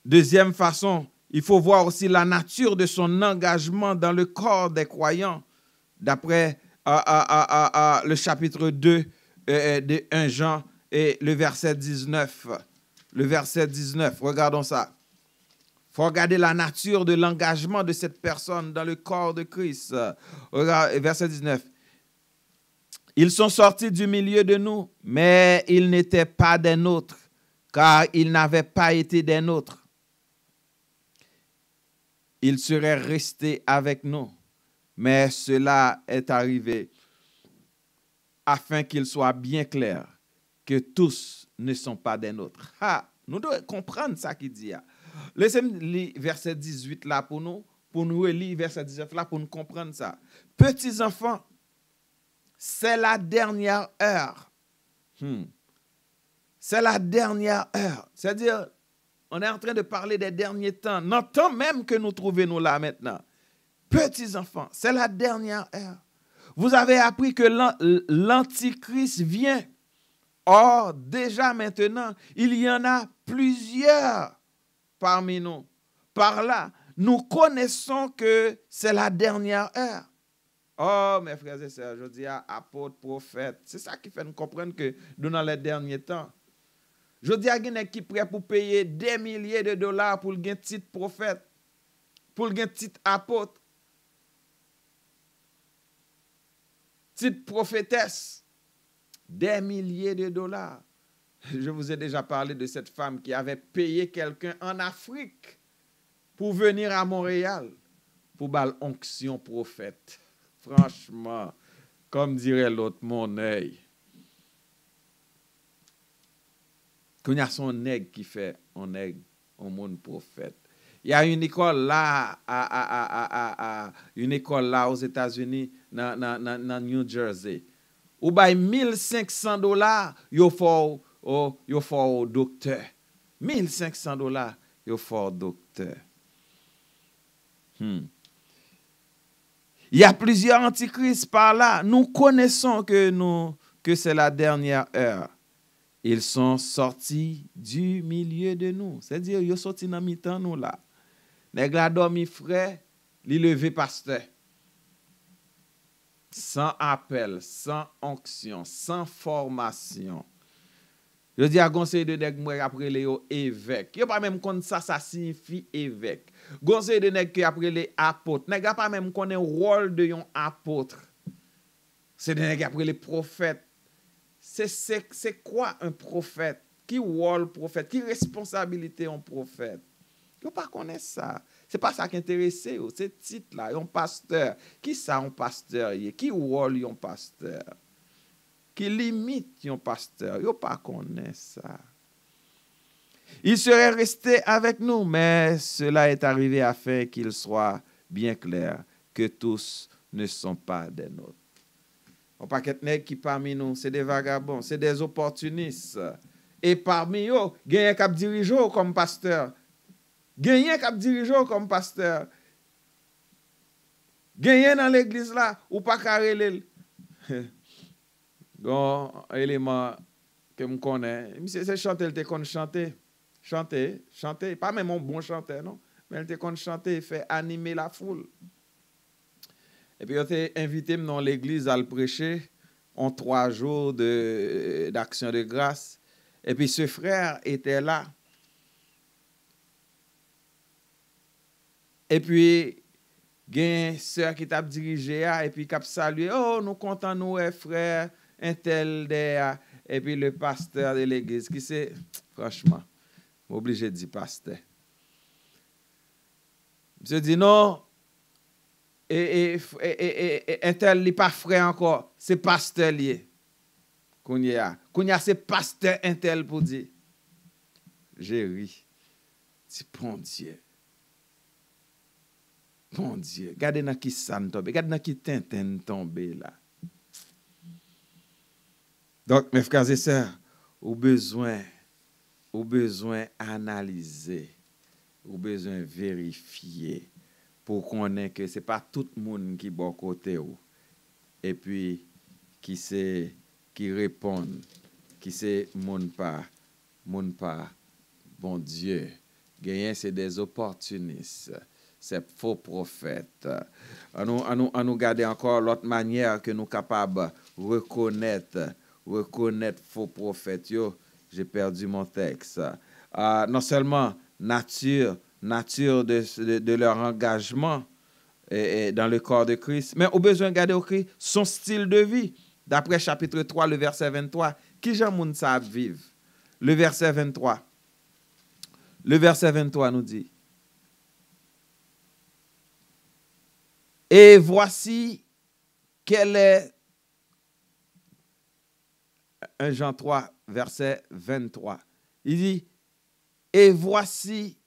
deuxième façon, il faut voir aussi la nature de son engagement dans le corps des croyants. D'après le chapitre 2 de 1 Jean et le verset 19. Le verset 19, regardons ça. Il faut regarder la nature de l'engagement de cette personne dans le corps de Christ. Regarde, verset 19. Ils sont sortis du milieu de nous, mais ils n'étaient pas des nôtres, car ils n'avaient pas été des nôtres. Ils seraient restés avec nous, mais cela est arrivé afin qu'il soit bien clair que tous ne sont pas des nôtres. Nous devons comprendre ça qu'il dit. Laissez-moi lire verset 18 là pour nous relire verset 19 là pour nous comprendre ça. Petits enfants, c'est la dernière heure. C'est la dernière heure. C'est-à-dire, on est en train de parler des derniers temps. Dans le temps même que nous trouvons nous là maintenant. Petits enfants, c'est la dernière heure. Vous avez appris que l'Antichrist vient. Or, déjà maintenant, il y en a plusieurs parmi nous. Par là, nous connaissons que c'est la dernière heure. Oh, mes frères et sœurs, je dis à apôtres, prophètes, c'est ça qui fait nous comprendre que nous dans les derniers temps. Je dis à quelqu'un qui est prêt pour payer des milliers de dollars pour le titre prophète, pour le titre apôtre, titre prophétesse. Des milliers de dollars. Je vous ai déjà parlé de cette femme qui avait payé quelqu'un en Afrique pour venir à Montréal pour bal onction prophète. Franchement, comme dirait l'autre, mon œil. Quand il y a son nègre qui fait un nègre, un monde prophète. Il y a une école là, une école là aux États-Unis, dans New Jersey. Ou bay $1,500, yo faut au docteur. $1,500, yo faut au docteur. Il y a plusieurs antichrists par là. Nous connaissons que c'est la dernière heure. Ils sont sortis du milieu de nous. C'est-à-dire, ils sont sortis dans mi-temps nous là. Nèg la dormi frais, li levé pasteur. Sans appel, sans onction, sans formation. Je dis à conseil de nèg moi après les évêques. Yo pas même connait ça signifie évêque. Conseil de nèg qui après les apôtres. Nèg pas même connait rôle de yon apôtre. C'est de nèg après les prophètes. C'est quoi un prophète? Qui rôle prophète? Qui responsabilité un prophète? Yo pas connaît ça. C'est pas ça qui intéresse, c'est titre là, un pasteur. Qui ça un pasteur? Qui rôle un pasteur? Qui limite un pasteur? Yo pas connaît ça. Il serait resté avec nous, mais cela est arrivé afin qu'il soit bien clair que tous ne sont pas des nôtres. On paquet nèg qui parmi nous, c'est des vagabonds, c'est des opportunistes. Et parmi eux, il y a un cap dirigeant comme pasteur. Gagné cap dirigeant comme pasteur. Gagné dans l'église là ou pas carré. Bon, élément que me connaît, c'est chanter, il te connaît chanter, pas même un bon chanteur non, mais il te connaît chanter, fait animer la foule. Et puis il t'a invité dans l'église à le prêcher en 3 jours d'action de grâce. Et puis ce frère était là. Et puis, il y a une sœur qui t'a dirigé, et puis qui a salué, oh, nous comptons nous, frère, un tel, et puis le pasteur de l'église, qui c'est, franchement, je suis obligé de dire pasteur. Je dis non, et un tel, il n'est pas frère encore, c'est pasteur lié. Kounya, c'est pasteur un tel pour dire. J'ai ri. C'est bon Dieu. Bon Dieu, regardez dans qui ça tombe, regardez dans qui Tintin tombe là. Donc, mes frères et sœurs, au besoin analyser, au besoin vérifier pour qu'on ait que c'est pas tout le monde qui bon côté ou et puis qui répond, qui c'est mon pas, bon Dieu. Gagner c'est des opportunistes. ces faux prophètes. À nous garder encore l'autre manière que nous sommes capables de reconnaître faux prophètes. J'ai perdu mon texte. Non seulement nature de leur engagement et dans le corps de Christ, mais au besoin de garder au Christ son style de vie. D'après chapitre 3, le verset 23, qui j'en moun sa vivre? Le verset 23 nous dit: et voici quelle est, 1 Jean 3, verset 23. Il dit: et voici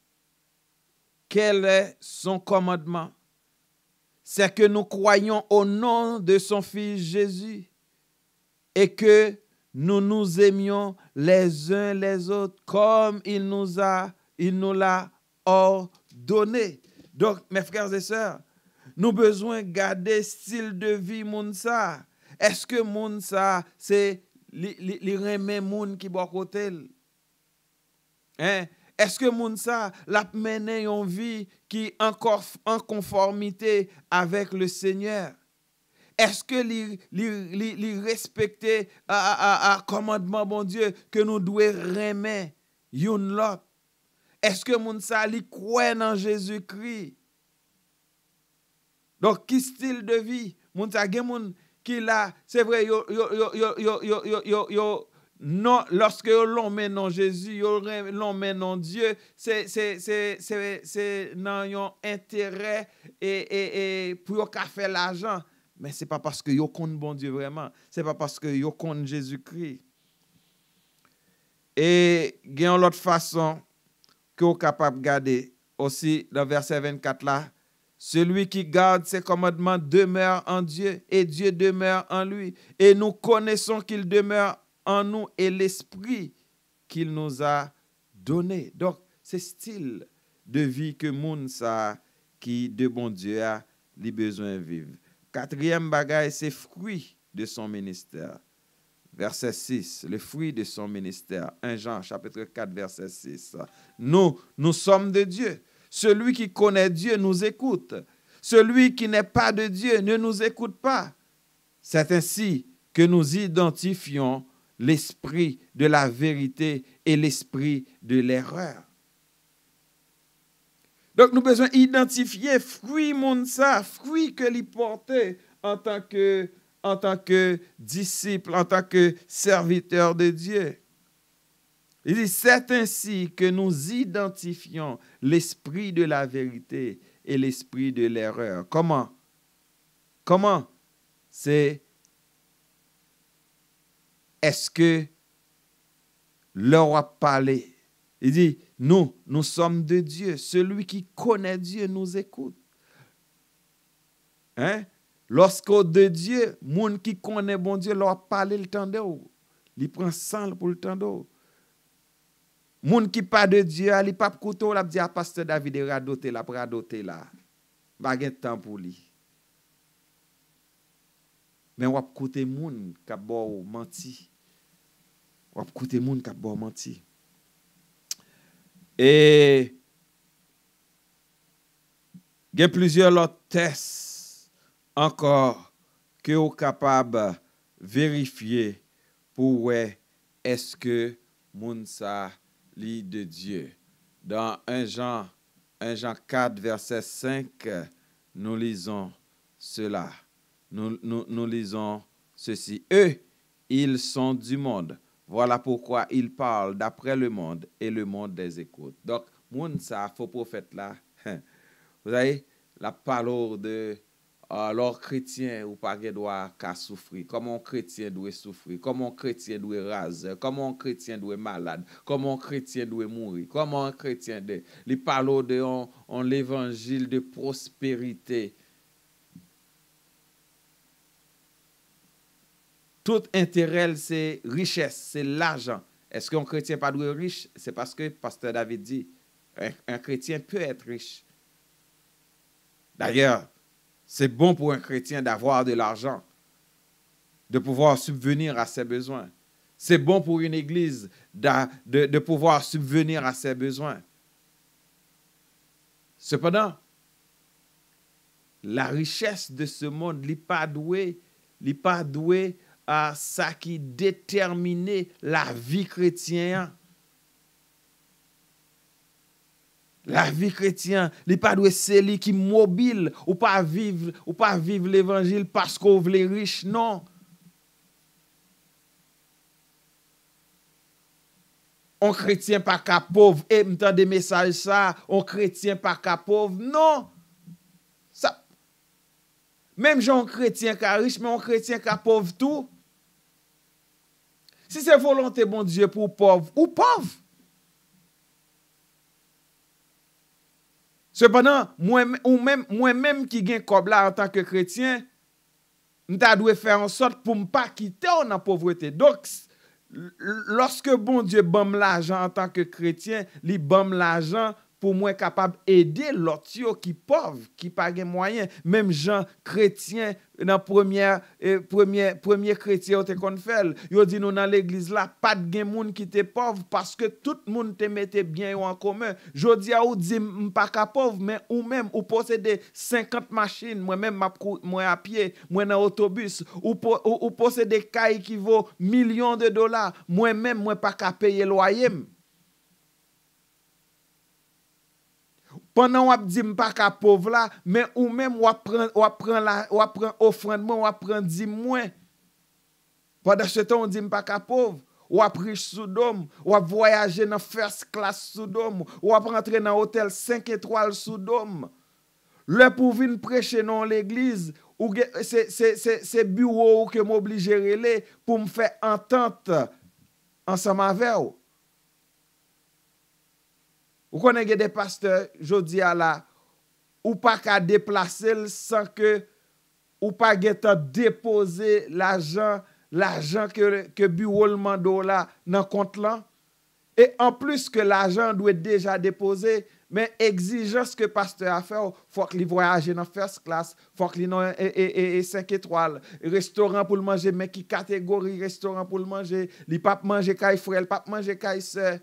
quel est son commandement. C'est que nous croyons au nom de son Fils Jésus et que nous nous aimions les uns les autres comme il nous l'a ordonné. Donc, mes frères et sœurs, nous avons besoin de garder style de vie moun sa. Est-ce que moun sa, c'est les remet moun qui bon côté? Hein? Est-ce que moun sa la mène une vie qui encore en conformité avec le Seigneur? Est-ce que li respecter à commandement bon Dieu que nous devons remettre yon lot? Est-ce que moun sa li croit en Jésus-Christ? Donc qui style de vie moun sa gen moun qui là, c'est vrai yo non, lorsque l'on met non Jésus, l'on met non Dieu, c'est dans un intérêt et pour qu'a fait l'argent. Mais c'est pas parce que yo connaît bon Dieu vraiment, c'est pas parce que yo connaît Jésus-Christ. Et il y a une autre façon que vous capable de garder aussi dans verset 24 là, celui qui garde ses commandements demeure en Dieu et Dieu demeure en lui, et nous connaissons qu'il demeure en nous et l'esprit qu'il nous a donné. Donc, c'est style de vie que moun sa qui de bon Dieu a li besoin de vivre. Quatrième bagaille, c'est fruit de son ministère. Verset 6, le fruit de son ministère. 1 Jean, chapitre 4, verset 6. Nous sommes de Dieu. Celui qui connaît Dieu nous écoute. Celui qui n'est pas de Dieu ne nous écoute pas. C'est ainsi que nous identifions l'esprit de la vérité et l'esprit de l'erreur. Donc, nous besoin identifier fruit moun sa, fruit que l'y portait en tant que disciple, en tant que serviteur de Dieu. Il dit, c'est ainsi que nous identifions l'esprit de la vérité et l'esprit de l'erreur. Comment? Est-ce que leur a parlé? Il dit, nous sommes de Dieu. Celui qui connaît Dieu nous écoute. Hein? Lorsque de Dieu, moun qui connaît bon Dieu leur a parlé le temps d'eau. Il prend sang pour le temps d'eau. Moun qui pas de Dieu, il pas couteau, il dit à pasteur David radoter là, pas de temps pour lui. Mais on va écouter moun qui a bon menti. On va écouter moun qui a bon menti. Et il y a plusieurs autres tests encore que vous êtes capable de vérifier pour voir est-ce que moun sa li de Dieu. Dans 1 Jean 4, verset 5, nous lisons cela. Nous lisons ceci. Eux, ils sont du monde. Voilà pourquoi ils parlent d'après le monde et le monde les écoute. Donc, moun sa faux prophète là, vous savez, la parole de alors chrétien ou pas doit qu'à souffrir, comment un chrétien doit souffrir, comment un chrétien doit raser, comment un chrétien doit malade, comment un chrétien doit mourir, comment un chrétien de les parle de on l'évangile de prospérité. Tout intérêt, c'est richesse, c'est l'argent. Est-ce qu'un chrétien pas doit être riche? C'est parce que pasteur David dit, un chrétien peut être riche. D'ailleurs, c'est bon pour un chrétien d'avoir de l'argent, de pouvoir subvenir à ses besoins. C'est bon pour une église de pouvoir subvenir à ses besoins. Cependant, la richesse de ce monde, li pas doué à ça qui détermine la vie chrétienne. La vie chrétienne, li pas doué c'est li qui mobile ou pas vivre l'évangile parce qu'on veut les riches, non. On chrétien pas qu'à pauvre et m'entend des messages ça, on chrétien pas qu'à pauvre, non. Ça même gens chrétien qu'à riche, mais on chrétien qu'à pauvre tout. Si c'est volonté bon Dieu pour pauvre ou pauvre. Cependant, moi-même qui gagne comme là en tant que chrétien, m'ta doit faire en sorte pour ne pas quitter en pauvreté. Donc, lorsque bon Dieu bam l'argent en tant que chrétien, li bam l'argent pour moi capable aider l'autre qui pauvre, qui pas de moyens, même gens chrétiens dans premier chrétien te kon fait. Yo dit nous dans l'église là pas de monde qui te pauvre parce que tout le monde te mettait bien en commun. Jodi a ou dit pas ka pauvre mais ou même ou posséder 50 machines, moi même moi à pied, moi dans autobus ou posséder caille qui vaut millions de dollars, moi même moi pas ka payer loyer. Pendant on dit pas ka pauvre là, mais ou même on prend offrande moi, on prend 10 moins. Pendant ce temps on dit pas ka pauvre, ou riche sous dôme, ou voyager dans first class sous dôme, ou rentrer dans hôtel 5 étoiles sous dôme. Le pour venir prêcher dans l'église, ou c'est bureau que m'oblige relé pour me faire entente ensemble avec vous. Vous connaissez des pasteurs, jodi à la, ou pas qu'à déplacer sans que, ou pas qu'à déposer l'argent que bureau le mando là dans compte là. Et en plus que l'argent doit être déjà déposé, mais exigence que pasteur a fait, faut qu'il voyage dans first class, faut qu'il dans 5 étoiles, restaurant pour le manger, mais qui catégorie restaurant pour le manger, li pas manger kay frère, pas manger kay sœur.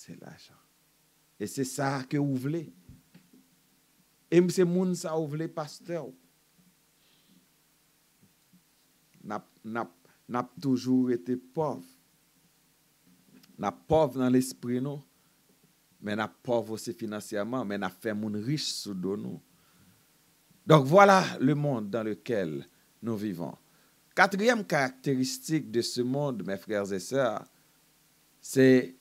C'est l'argent. Et c'est ça que vous voulez. Et c'est moun ça vous voulez pasteur. N'a toujours été pauvre. N'a pauvre dans l'esprit nous, mais n'a pauvre aussi financièrement, mais n'a fait moun riche sous nous. Donc voilà le monde dans lequel nous vivons. Quatrième caractéristique de ce monde, mes frères et sœurs, c'est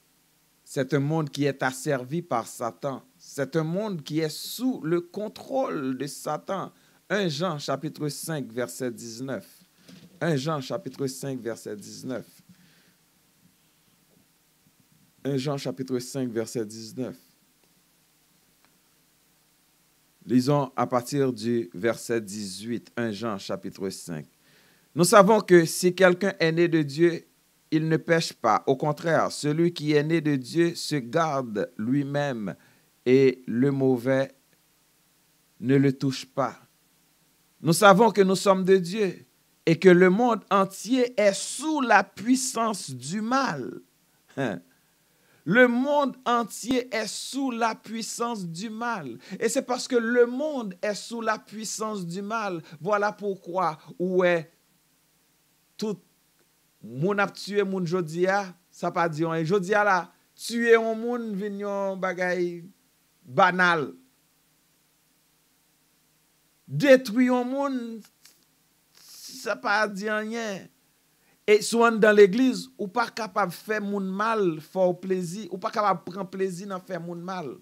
un monde qui est asservi par Satan. C'est un monde qui est sous le contrôle de Satan. 1 Jean chapitre 5 verset 19. 1 Jean chapitre 5 verset 19. 1 Jean chapitre 5 verset 19. Lisons à partir du verset 18. 1 Jean chapitre 5. Nous savons que si quelqu'un est né de Dieu, il ne pêche pas. Au contraire, celui qui est né de Dieu se garde lui-même et le mauvais ne le touche pas. Nous savons que nous sommes de Dieu et que le monde entier est sous la puissance du mal. Le monde entier est sous la puissance du mal. Et c'est parce que le monde est sous la puissance du mal. Voilà pourquoi où est tout moun ap tué moun jodia, ça pas dit on jodia là, tuer un moun vignon bagay banal. Détruire un moun, ça pas dit rien. Et souvent dans l'église, ou pas capable faire moun mal, faire plaisir, ou pas capable prendre plaisir dans faire moun mal.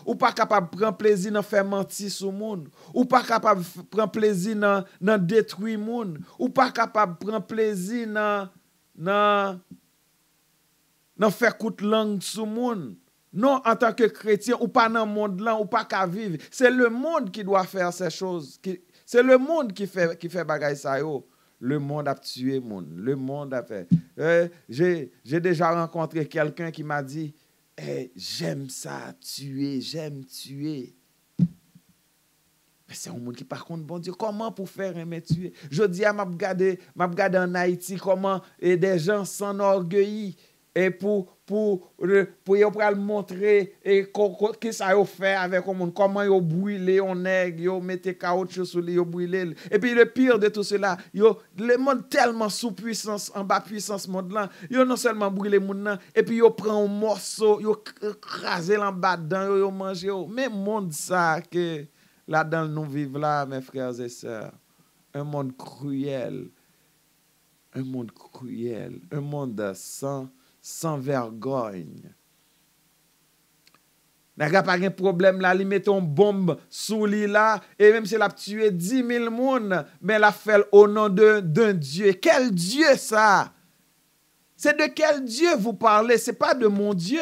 Ou pas capable prendre plaisir dans faire mentir sur moun, ou pas capable prendre plaisir dans détruire moun, ou pas capable prendre plaisir dans faire coup de langue sur moun. Non, en tant que chrétien, ou pas dans le monde là, ou pas qu'à vivre. C'est le monde qui doit faire ces choses. C'est le monde qui fait bagay ça yo. Le monde a tué moun. Le monde a fait. J'ai déjà rencontré quelqu'un qui m'a dit, j'aime ça, tuer, j'aime tuer. Mais c'est un monde qui par contre, bon Dieu, comment pour faire aimer tuer? Je dis à m'a regardé en Haïti comment des gens s'enorgueillissent et pour pour le montrer et que ça a fait avec le monde, comment ils ont brûlé on nègre, ils ont mis caoutchouc sur lui, ils ont brûlé. Et puis le pire de tout cela, le monde tellement sous puissance, en bas puissance monde là, ils ont non seulement brûlé monde là, et puis ils prennent un morceau, ils crasé en bas dedans, ils ont mangé. Mais monde ça que là-dedans nous vivons là, mes frères et sœurs, un monde cruel. Un monde cruel, un monde sans vergogne. N'a pas de problème là, il met une bombe sous lui là, et même s'il a tué 10 000 personnes, mais l'a fait au nom d'un Dieu. Quel Dieu ça? C'est de quel Dieu vous parlez? Ce n'est pas de mon Dieu.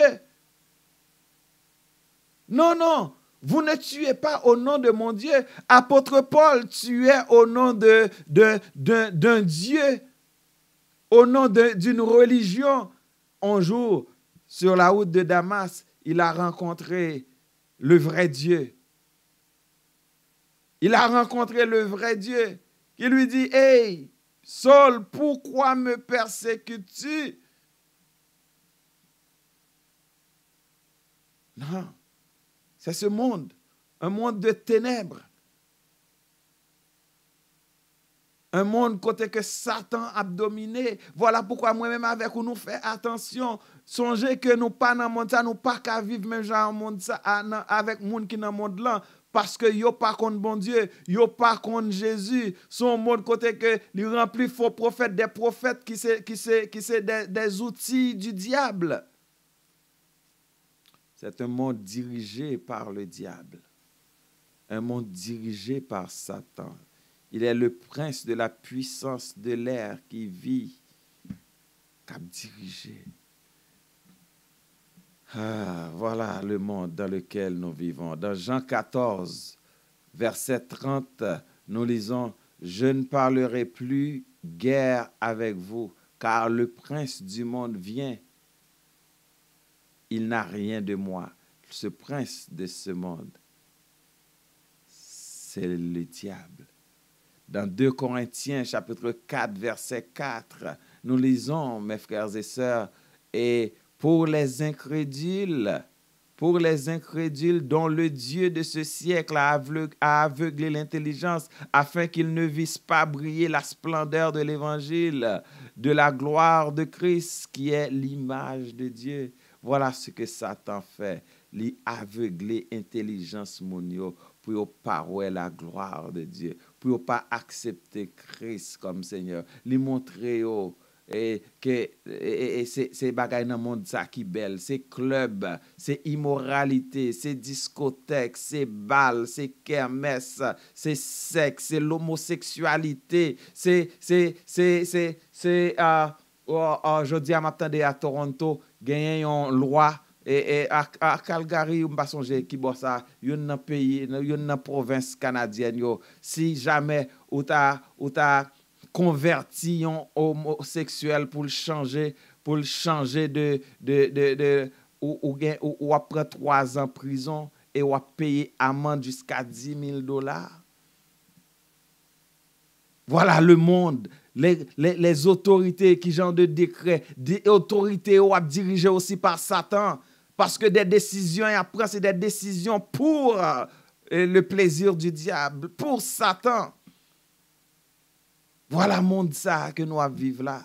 Non. Vous ne tuez pas au nom de mon Dieu. Apôtre Paul tuait au nom d'un Dieu. Au nom d'une religion. Un jour, sur la route de Damas, il a rencontré le vrai Dieu. Il a rencontré le vrai Dieu. Il lui dit, « Hey, Saul, pourquoi me persécutes-tu? » Non, c'est ce monde, un monde de ténèbres. Un monde côté que Satan a dominé. Voilà pourquoi moi-même avec nous fait attention. Songez que nous pas dans le monde ça, nous pas qu'à vivre même genre monde ça avec monde qui dans le monde là. Parce que yo pas contre bon Dieu, yo pas contre Jésus. Son monde côté que il remplit faux prophètes, des prophètes qui c'est des outils du diable. C'est un monde dirigé par le diable. Un monde dirigé par Satan. Il est le prince de la puissance de l'air qui vit, cap dirigé. Voilà le monde dans lequel nous vivons. Dans Jean 14, verset 30, nous lisons « Je ne parlerai plus guère avec vous, car le prince du monde vient. Il n'a rien de moi. » Ce prince de ce monde, c'est le diable. Dans 2 Corinthiens, chapitre 4, verset 4, nous lisons, mes frères et sœurs, et pour les incrédules dont le Dieu de ce siècle a aveuglé l'intelligence, afin qu'ils ne vissent pas briller la splendeur de l'évangile, de la gloire de Christ, qui est l'image de Dieu. Voilà ce que Satan fait, lui aveugler l'intelligence monio pour ne pas voir la gloire de Dieu, pour ne pas accepter Christ comme Seigneur, lui montrer que c'est bagaille dans le monde ça qui belle, c'est club, c'est immoralité, c'est discothèque, c'est bal, c'est kermesse, c'est sexe, c'est l'homosexualité, je dis à m'attendre à Toronto, gagner une loi. Et à Calgary, on va songer qui boit ça, yon nan pays, yon nan province canadienne yo. Si jamais ou ta converti un homosexuel pour le changer ou après 3 ans prison et ou payer amende jusqu'à $10,000. Voilà le monde. Les autorités qui genre de décret, des autorités ou dirigées aussi par Satan. Parce que des décisions, et après, c'est des décisions pour le plaisir du diable, pour Satan. Voilà le monde ça que nous vivons là.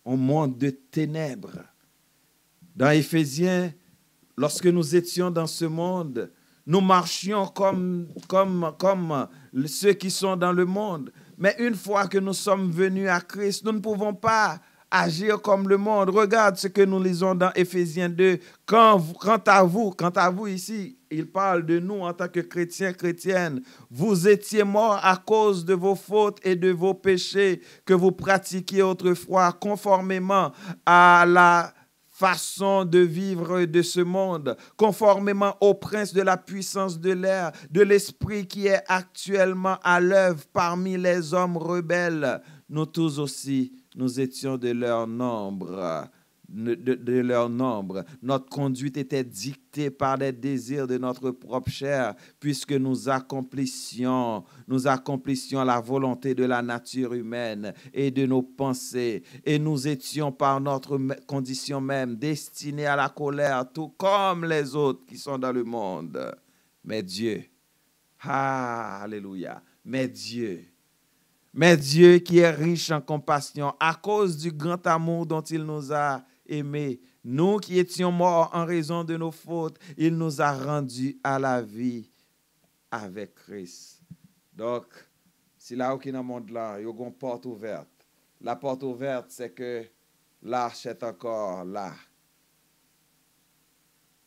Un monde de ténèbres. Dans Éphésiens, lorsque nous étions dans ce monde, nous marchions comme ceux qui sont dans le monde. Mais une fois que nous sommes venus à Christ, nous ne pouvons pas agir comme le monde. Regarde ce que nous lisons dans Éphésiens 2. Quant à vous ici, il parle de nous en tant que chrétiens, chrétiennes. Vous étiez morts à cause de vos fautes et de vos péchés que vous pratiquiez autrefois, conformément à la façon de vivre de ce monde, conformément au prince de la puissance de l'air, de l'esprit qui est actuellement à l'œuvre parmi les hommes rebelles. Nous tous aussi, nous étions de leur nombre. de leur nombre. Notre conduite était dictée par les désirs de notre propre chair, puisque nous accomplissions la volonté de la nature humaine et de nos pensées, et nous étions par notre condition même destinés à la colère, tout comme les autres qui sont dans le monde. Mais Dieu, alléluia, mais Dieu qui est riche en compassion, à cause du grand amour dont il nous a aimés, nous qui étions morts en raison de nos fautes, il nous a rendus à la vie avec Christ. Donc, si là où qui dans le monde là, il y a une porte ouverte. La porte ouverte, c'est que l'arche est encore là.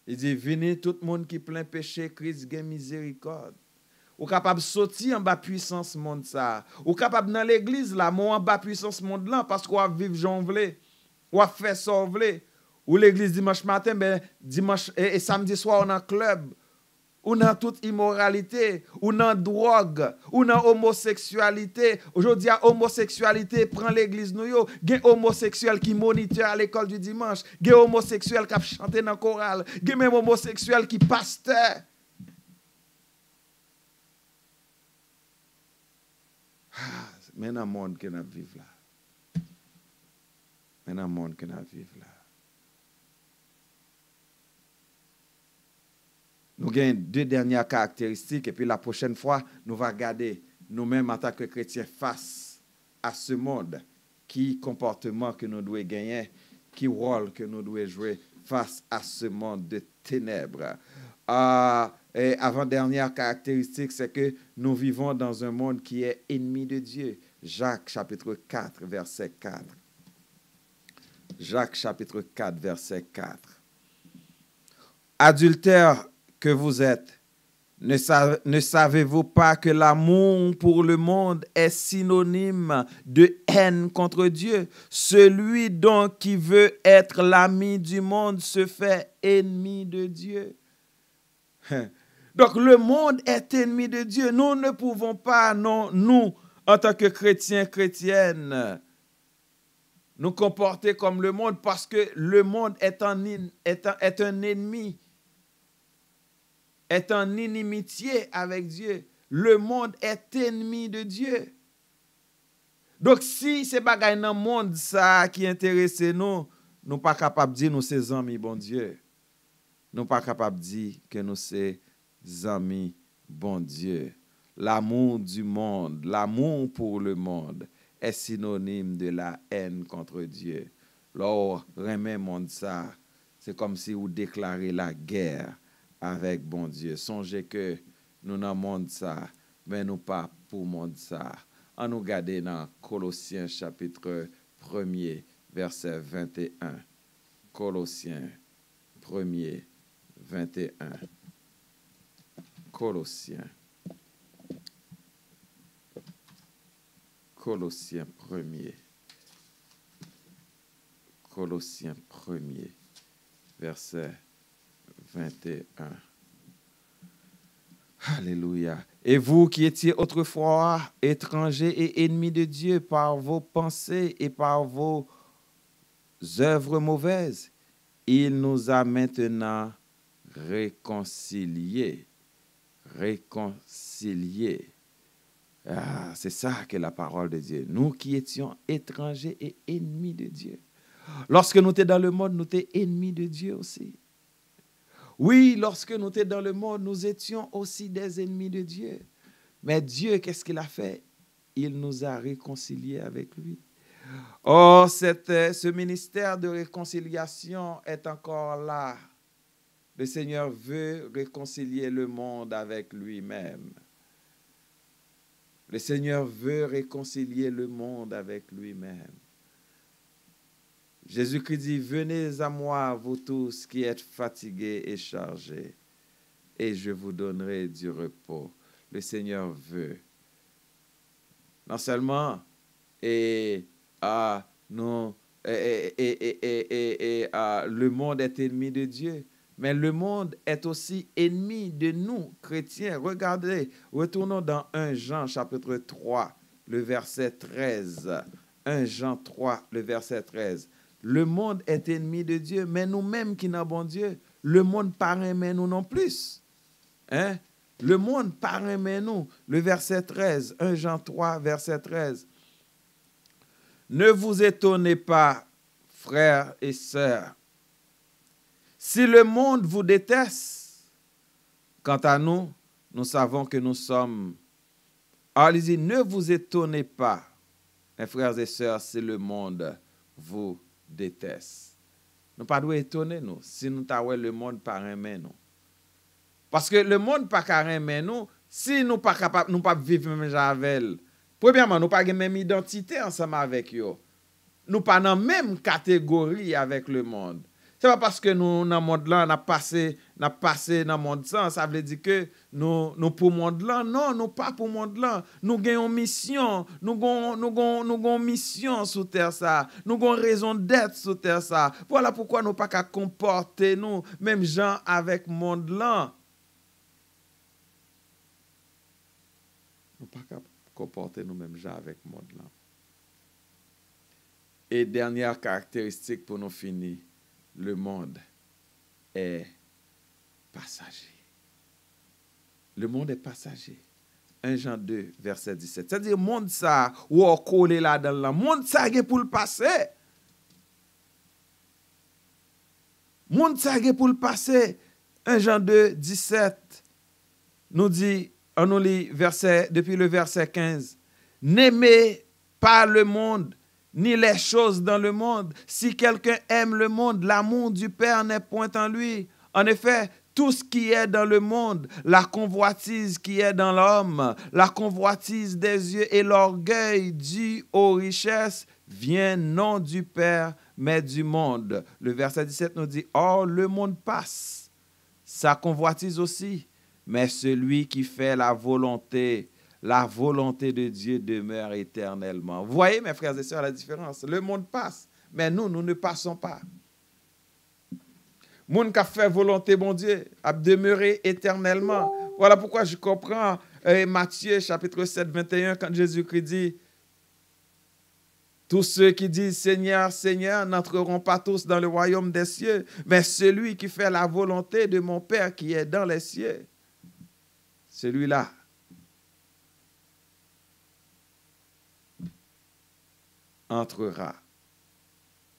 Il dit, venez tout le monde qui plein péché, Christ gagne miséricorde. Ou capable de sortir en bas puissance monde ça. Ou capable dans l'église là, moi en bas puissance monde là parce qu'on va vivre j'en vle. Ou va faire ça vle. Ou l'église dimanche matin ben dimanche et samedi soir on a club. Ou dans toute immoralité, ou dans drogue, ou dans homosexualité. Aujourd'hui, la homosexualité prend l'église nous yo. Il y a homosexuel qui moniteur à l'école du dimanche. Il y a homosexuel qui chante dans le choral. Il y a même homosexuel qui pasteur. Mais dans le monde que nous vivons là. Mais dans le monde que nous vivons là. Nous avons deux dernières caractéristiques et puis la prochaine fois, nous allons regarder nous-mêmes en tant que chrétiens face à ce monde. Qui comportement que nous devons gagner, qui rôle que nous devons jouer face à ce monde de ténèbres. Et avant-dernière caractéristique, c'est que nous vivons dans un monde qui est ennemi de Dieu. Jacques chapitre 4, verset 4. Jacques chapitre 4, verset 4. Adultère que vous êtes, ne savez-vous pas que l'amour pour le monde est synonyme de haine contre Dieu? Celui donc qui veut être l'ami du monde se fait ennemi de Dieu. Donc le monde est ennemi de Dieu. Nous ne pouvons pas, non, nous, en tant que chrétiens, chrétiennes, nous comporter comme le monde parce que le monde est un ennemi, est en inimitié avec Dieu. Le monde est ennemi de Dieu. Donc si c'est bagay dans le monde ça qui intéresse nous, nous pas capable de dire nous sommes amis bon Dieu. Nous pas capable de dire que nous sommes amis bon Dieu. L'amour du monde, l'amour pour le monde est synonyme de la haine contre Dieu. Lorsque remet monde ça, c'est comme si vous déclarez la guerre avec bon Dieu. Songez que nous dans le monde ça, mais nous pas pour le monde ça. On nous regarde dans Colossiens chapitre 1er, verset 21. Colossiens 1er, 21. Colossiens 1er. Colossiens 1er, verset 21. Alléluia. Et vous qui étiez autrefois étrangers et ennemis de Dieu par vos pensées et par vos œuvres mauvaises, il nous a maintenant réconciliés. Réconciliés. Ah, c'est ça que la parole de Dieu. Nous qui étions étrangers et ennemis de Dieu. Lorsque nous étions dans le monde, nous étions ennemis de Dieu aussi. Oui, lorsque nous étions dans le monde, nous étions aussi des ennemis de Dieu. Mais Dieu, qu'est-ce qu'il a fait? Il nous a réconciliés avec lui. Oh, ce ministère de réconciliation est encore là. Le Seigneur veut réconcilier le monde avec lui-même. Le Seigneur veut réconcilier le monde avec lui-même. Jésus-Christ dit, venez à moi, vous tous qui êtes fatigués et chargés, et je vous donnerai du repos. Le Seigneur veut. Non seulement le monde est ennemi de Dieu, mais le monde est aussi ennemi de nous, chrétiens. Regardez, retournons dans 1 Jean chapitre 3, le verset 13. 1 Jean 3, le verset 13. le monde est ennemi de Dieu, mais nous-mêmes qui n'avons bon Dieu, le monde pas aimer nous non plus. Hein? Le monde pas aimer nous. Le verset 13, 1 Jean 3, verset 13. Ne vous étonnez pas, frères et sœurs. Si le monde vous déteste, quant à nous, nous savons que nous sommes. Alors, il dit, ne vous étonnez pas, mes frères et sœurs, si le monde vous déteste. Nous ne pas nous étonner, nous, si nous avons le monde par aimer nous. Parce que le monde pas aimer nous, si nous pas capable, nous pas vivre même avec. Premièrement, nous pas même identité ensemble avec eux. Nous pas dans même catégorie avec le monde. C'est pas parce que nous dans le monde là n'a passé dans le monde ça veut dire que nous pour le monde là, non, nous pas pour le monde là. Nous gagnons mission, nous gagnons mission sur terre ça. Nous gagnons raison d'être sur terre ça. Voilà pourquoi nous pas qu'à comporter nous même gens avec le monde là. Nous pas qu'à comporter nous même gens avec le monde là. Et dernière caractéristique pour nous finir, le monde est passager. Le monde est passager. 1 Jean 2, verset 17. C'est-à-dire, le monde ça, ou on colle là-dedans, le monde ça est pour le passer. Le monde ça est pour le passer. 1 Jean 2, 17 nous dit, on nous lit depuis le verset 15, n'aimez pas le monde, ni les choses dans le monde. Si quelqu'un aime le monde, l'amour du Père n'est point en lui. En effet, tout ce qui est dans le monde, la convoitise qui est dans l'homme, la convoitise des yeux et l'orgueil dû aux richesses, vient non du Père, mais du monde. Le verset 17 nous dit, or le monde passe, sa convoitise aussi, mais celui qui fait la volonté de Dieu demeure éternellement. Vous voyez, mes frères et sœurs, la différence. Le monde passe, mais nous ne passons pas. Le monde qui a fait volonté, bon Dieu, a demeuré éternellement. Voilà pourquoi je comprends Matthieu, chapitre 7, 21, quand Jésus-Christ dit, tous ceux qui disent Seigneur, Seigneur, n'entreront pas tous dans le royaume des cieux, mais celui qui fait la volonté de mon Père qui est dans les cieux, celui-là entrera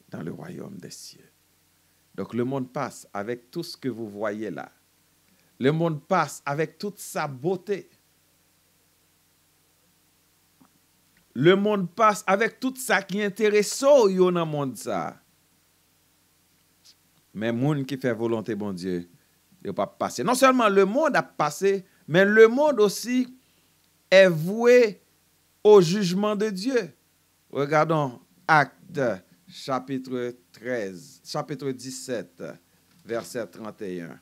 dans le royaume des cieux. Donc le monde passe avec tout ce que vous voyez là. Le monde passe avec toute sa beauté. Le monde passe avec tout ça qui intéresse dans le monde ça. Mais le monde qui fait volonté bon Dieu, il ne va pas passer. Non seulement le monde a passé, mais le monde aussi est voué au jugement de Dieu. Regardons Actes chapitre 17, verset 31.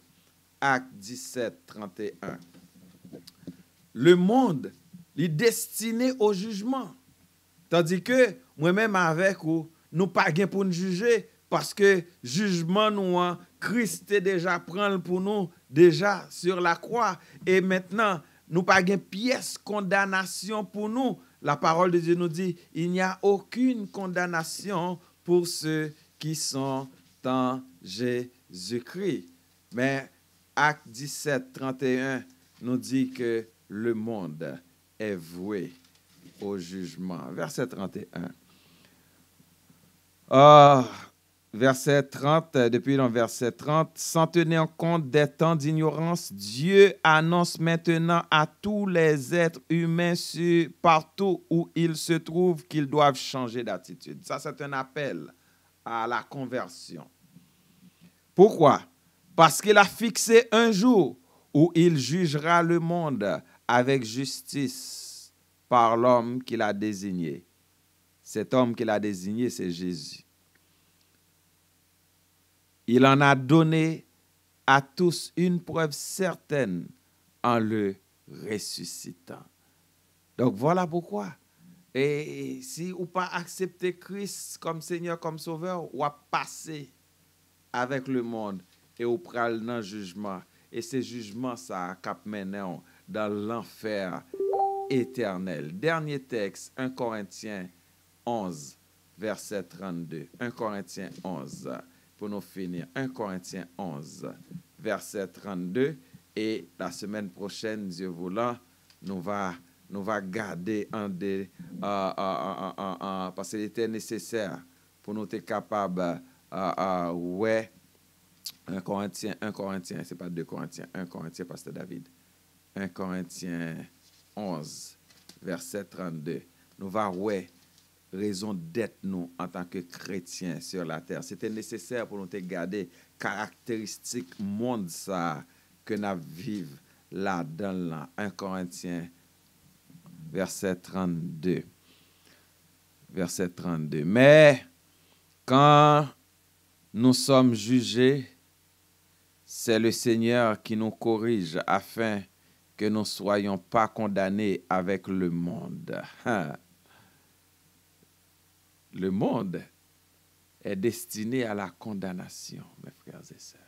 Actes 17, 31. Le monde est destiné au jugement. Tandis que moi-même avec vous, nous pas pour nous juger parce que jugement nous, Christ est déjà prend pour nous déjà sur la croix. Et maintenant, nous pas pièce condamnation pour nous. La parole de Dieu nous dit, il n'y a aucune condamnation pour ceux qui sont en Jésus-Christ. Mais Acte 17, 31 nous dit que le monde est voué au jugement. Verset 31. Verset 30, depuis le verset 30, sans tenir compte des temps d'ignorance, Dieu annonce maintenant à tous les êtres humains partout où ils se trouvent qu'ils doivent changer d'attitude. Ça, c'est un appel à la conversion. Pourquoi? Parce qu'il a fixé un jour où il jugera le monde avec justice par l'homme qu'il a désigné. Cet homme qu'il a désigné, c'est Jésus. Il en a donné à tous une preuve certaine en le ressuscitant. Donc voilà pourquoi. Et si vous pas accepter Christ comme Seigneur, comme Sauveur, vous passer avec le monde et vous prenez dans le jugement. Et ce jugement, ça cap maintenant dans l'enfer éternel. Dernier texte, 1 Corinthiens 11, verset 32. 1 Corinthiens 11, pour nous finir. 1 Corinthiens 11, verset 32. Et la semaine prochaine, Dieu voulant, nous va garder parce qu'il était nécessaire pour nous être capables, ouais, 1 Corinthiens, c'est pas 2 Corinthiens, 1 Corinthiens, Pasteur David. 1 Corinthiens 11, verset 32. Nous va, ouais, raison d'être nous en tant que chrétiens sur la terre. C'était nécessaire pour nous te garder caractéristiques monde ça que nous vivons là-dedans. 1 Corinthiens, verset 32. Verset 32. Mais quand nous sommes jugés, c'est le Seigneur qui nous corrige afin que nous ne soyons pas condamnés avec le monde. Le monde est destiné à la condamnation, mes frères et sœurs.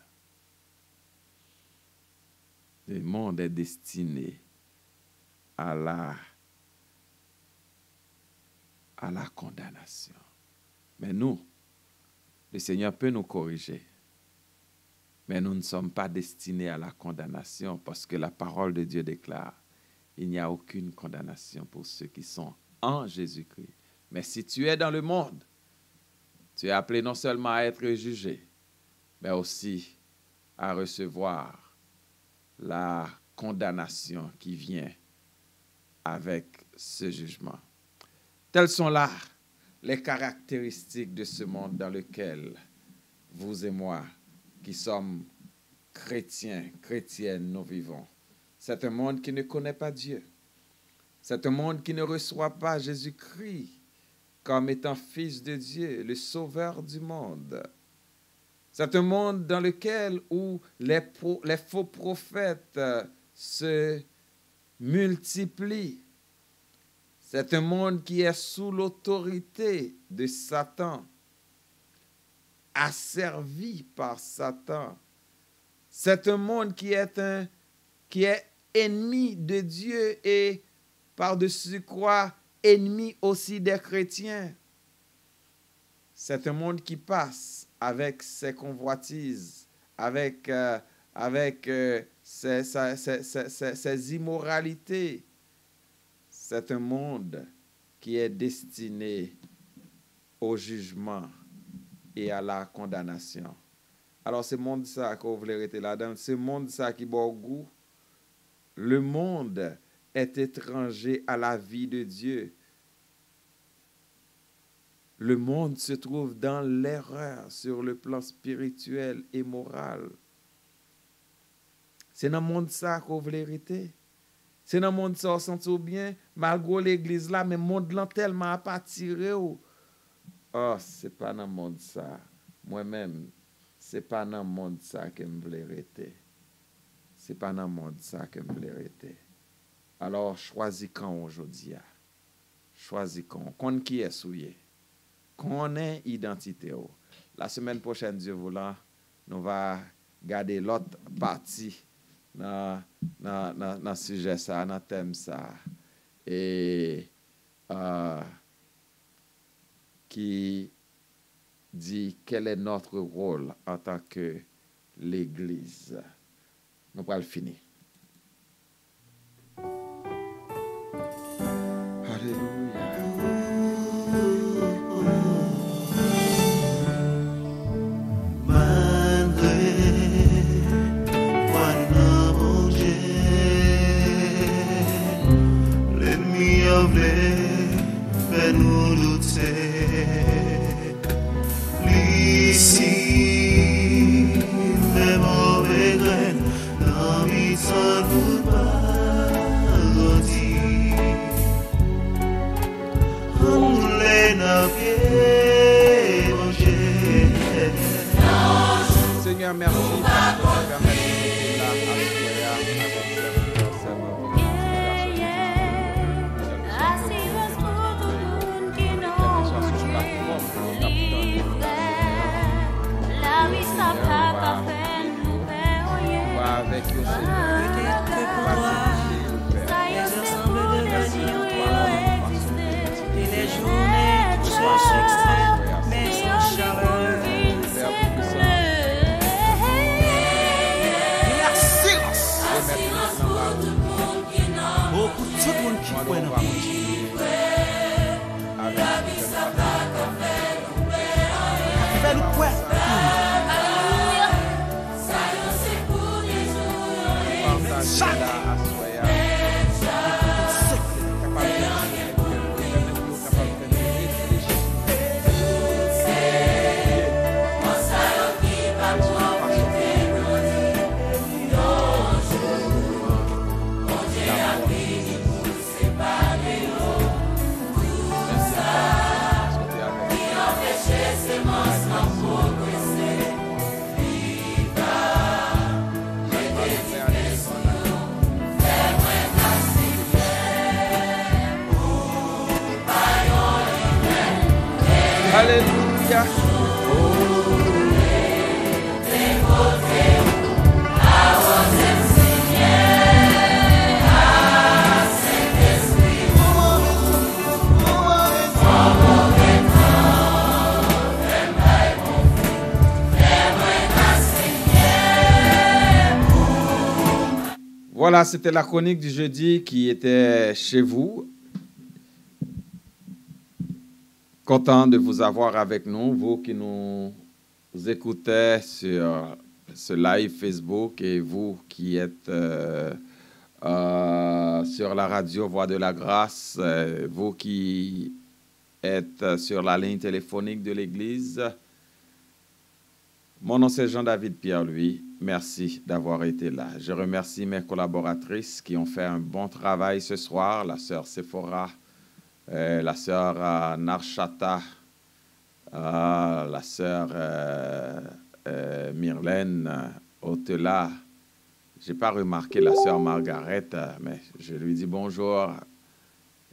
Le monde est destiné à la condamnation. Mais nous, le Seigneur peut nous corriger. Mais nous ne sommes pas destinés à la condamnation parce que la parole de Dieu déclare il n'y a aucune condamnation pour ceux qui sont en Jésus-Christ. Mais si tu es dans le monde, tu es appelé non seulement à être jugé, mais aussi à recevoir la condamnation qui vient avec ce jugement. Telles sont là les caractéristiques de ce monde dans lequel vous et moi, qui sommes chrétiens, chrétiennes, nous vivons. C'est un monde qui ne connaît pas Dieu. C'est un monde qui ne reçoit pas Jésus-Christ comme étant fils de Dieu, le sauveur du monde. C'est un monde dans lequel où les faux prophètes se multiplient. C'est un monde qui est sous l'autorité de Satan, asservi par Satan. C'est un monde qui est ennemi de Dieu et par-dessus quoi ennemi aussi des chrétiens. C'est un monde qui passe avec ses convoitises, avec ses immoralités. C'est un monde qui est destiné au jugement et à la condamnation. Alors, ce monde ça que vous voulez rester là-dedans, ce monde ça qui boit au goût, le monde est étranger à la vie de Dieu. Le monde se trouve dans l'erreur sur le plan spirituel et moral. C'est dans le monde ça que vous voulez rester. C'est dans le monde ça, on sent bien, malgré l'église là, mais le monde là tellement pas tiré. Oh, c'est pas dans le monde ça. Moi-même, c'est pas dans le monde ça que je voulais rester. C'est pas dans le monde ça que je voulais rester. Alors, choisis quand aujourd'hui. Choisis quand. Qu'on qui est souillé. Qu'on ait identité. La semaine prochaine, Dieu voulant, nous va garder l'autre partie dans le sujet ça, dans le thème ça. Et qui dit quel est notre rôle en tant que l'Église. Nous allons finir. Alléluia.
L'ennemi a voulu faire nous douter. Ici, mes mauvais graines, dans mes sangs nous parodis. On les n'a pas mangés.
Seigneur, merci parce que tu permets de là avec le Seigneur.
Et les journées soient Tout le monde qui
Moi,
croit
on
dans
va continuer avec
fait le quoi?
partager la assoya. Alléluia. Voilà, c'était la chronique du jeudi qui était chez vous. Content de vous avoir avec nous, vous qui nous écoutez sur ce live Facebook et vous qui êtes sur la radio Voix de la Grâce, vous qui êtes sur la ligne téléphonique de l'Église. Mon nom c'est Jean-David Pierre-Louis. Merci d'avoir été là. Je remercie mes collaboratrices qui ont fait un bon travail ce soir, la sœur Sephora, la sœur Narshata, la sœur Myrlène Otela. Je n'ai pas remarqué la sœur Margaret, mais je lui dis bonjour.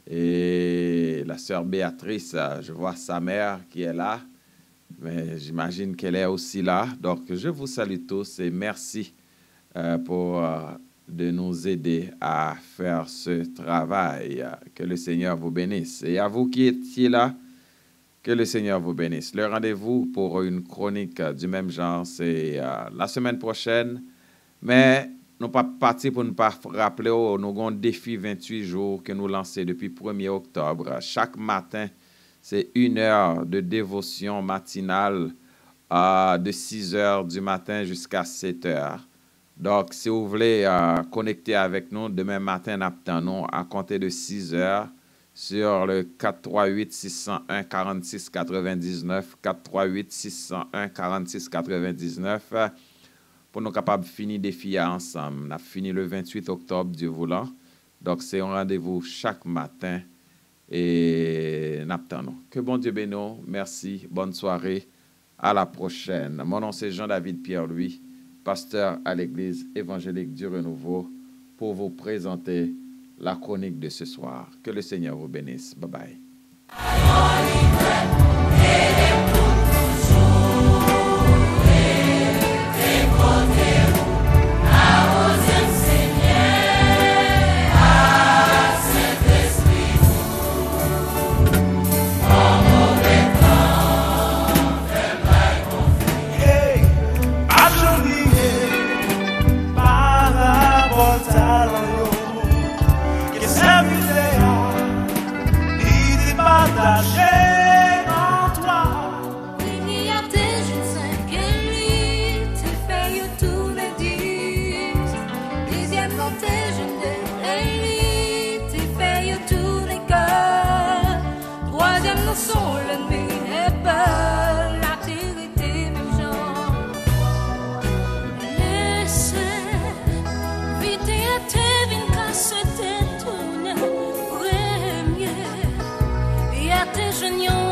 Et la sœur Béatrice, je vois sa mère qui est là, mais j'imagine qu'elle est aussi là. Donc, je vous salue tous et merci pour de nous aider à faire ce travail. Que le Seigneur vous bénisse. Et à vous qui étiez là, que le Seigneur vous bénisse. Le rendez-vous pour une chronique du même genre, c'est la semaine prochaine. Mais nous pas partis pour ne pas rappeler, nous avons un défi 28 jours que nous lançons depuis 1er octobre. Chaque matin, c'est 1 heure de dévotion matinale de 6 heures du matin jusqu'à 7 heures. Donc, si vous voulez connecter avec nous, demain matin, nous à compter de 6 heures sur le 438-601-4699, 438-601-4699, pour nous capables de finir des filles ensemble. On a fini le 28 octobre, Dieu voulant. Donc, c'est un rendez-vous chaque matin et nous. Que bon Dieu bénisse. Merci. Bonne soirée. À la prochaine. Mon nom, c'est Jean-David Pierre-Louis, pasteur à l'Église évangélique du Renouveau, pour vous présenter la chronique de ce soir. Que le Seigneur vous bénisse. Bye bye.
Te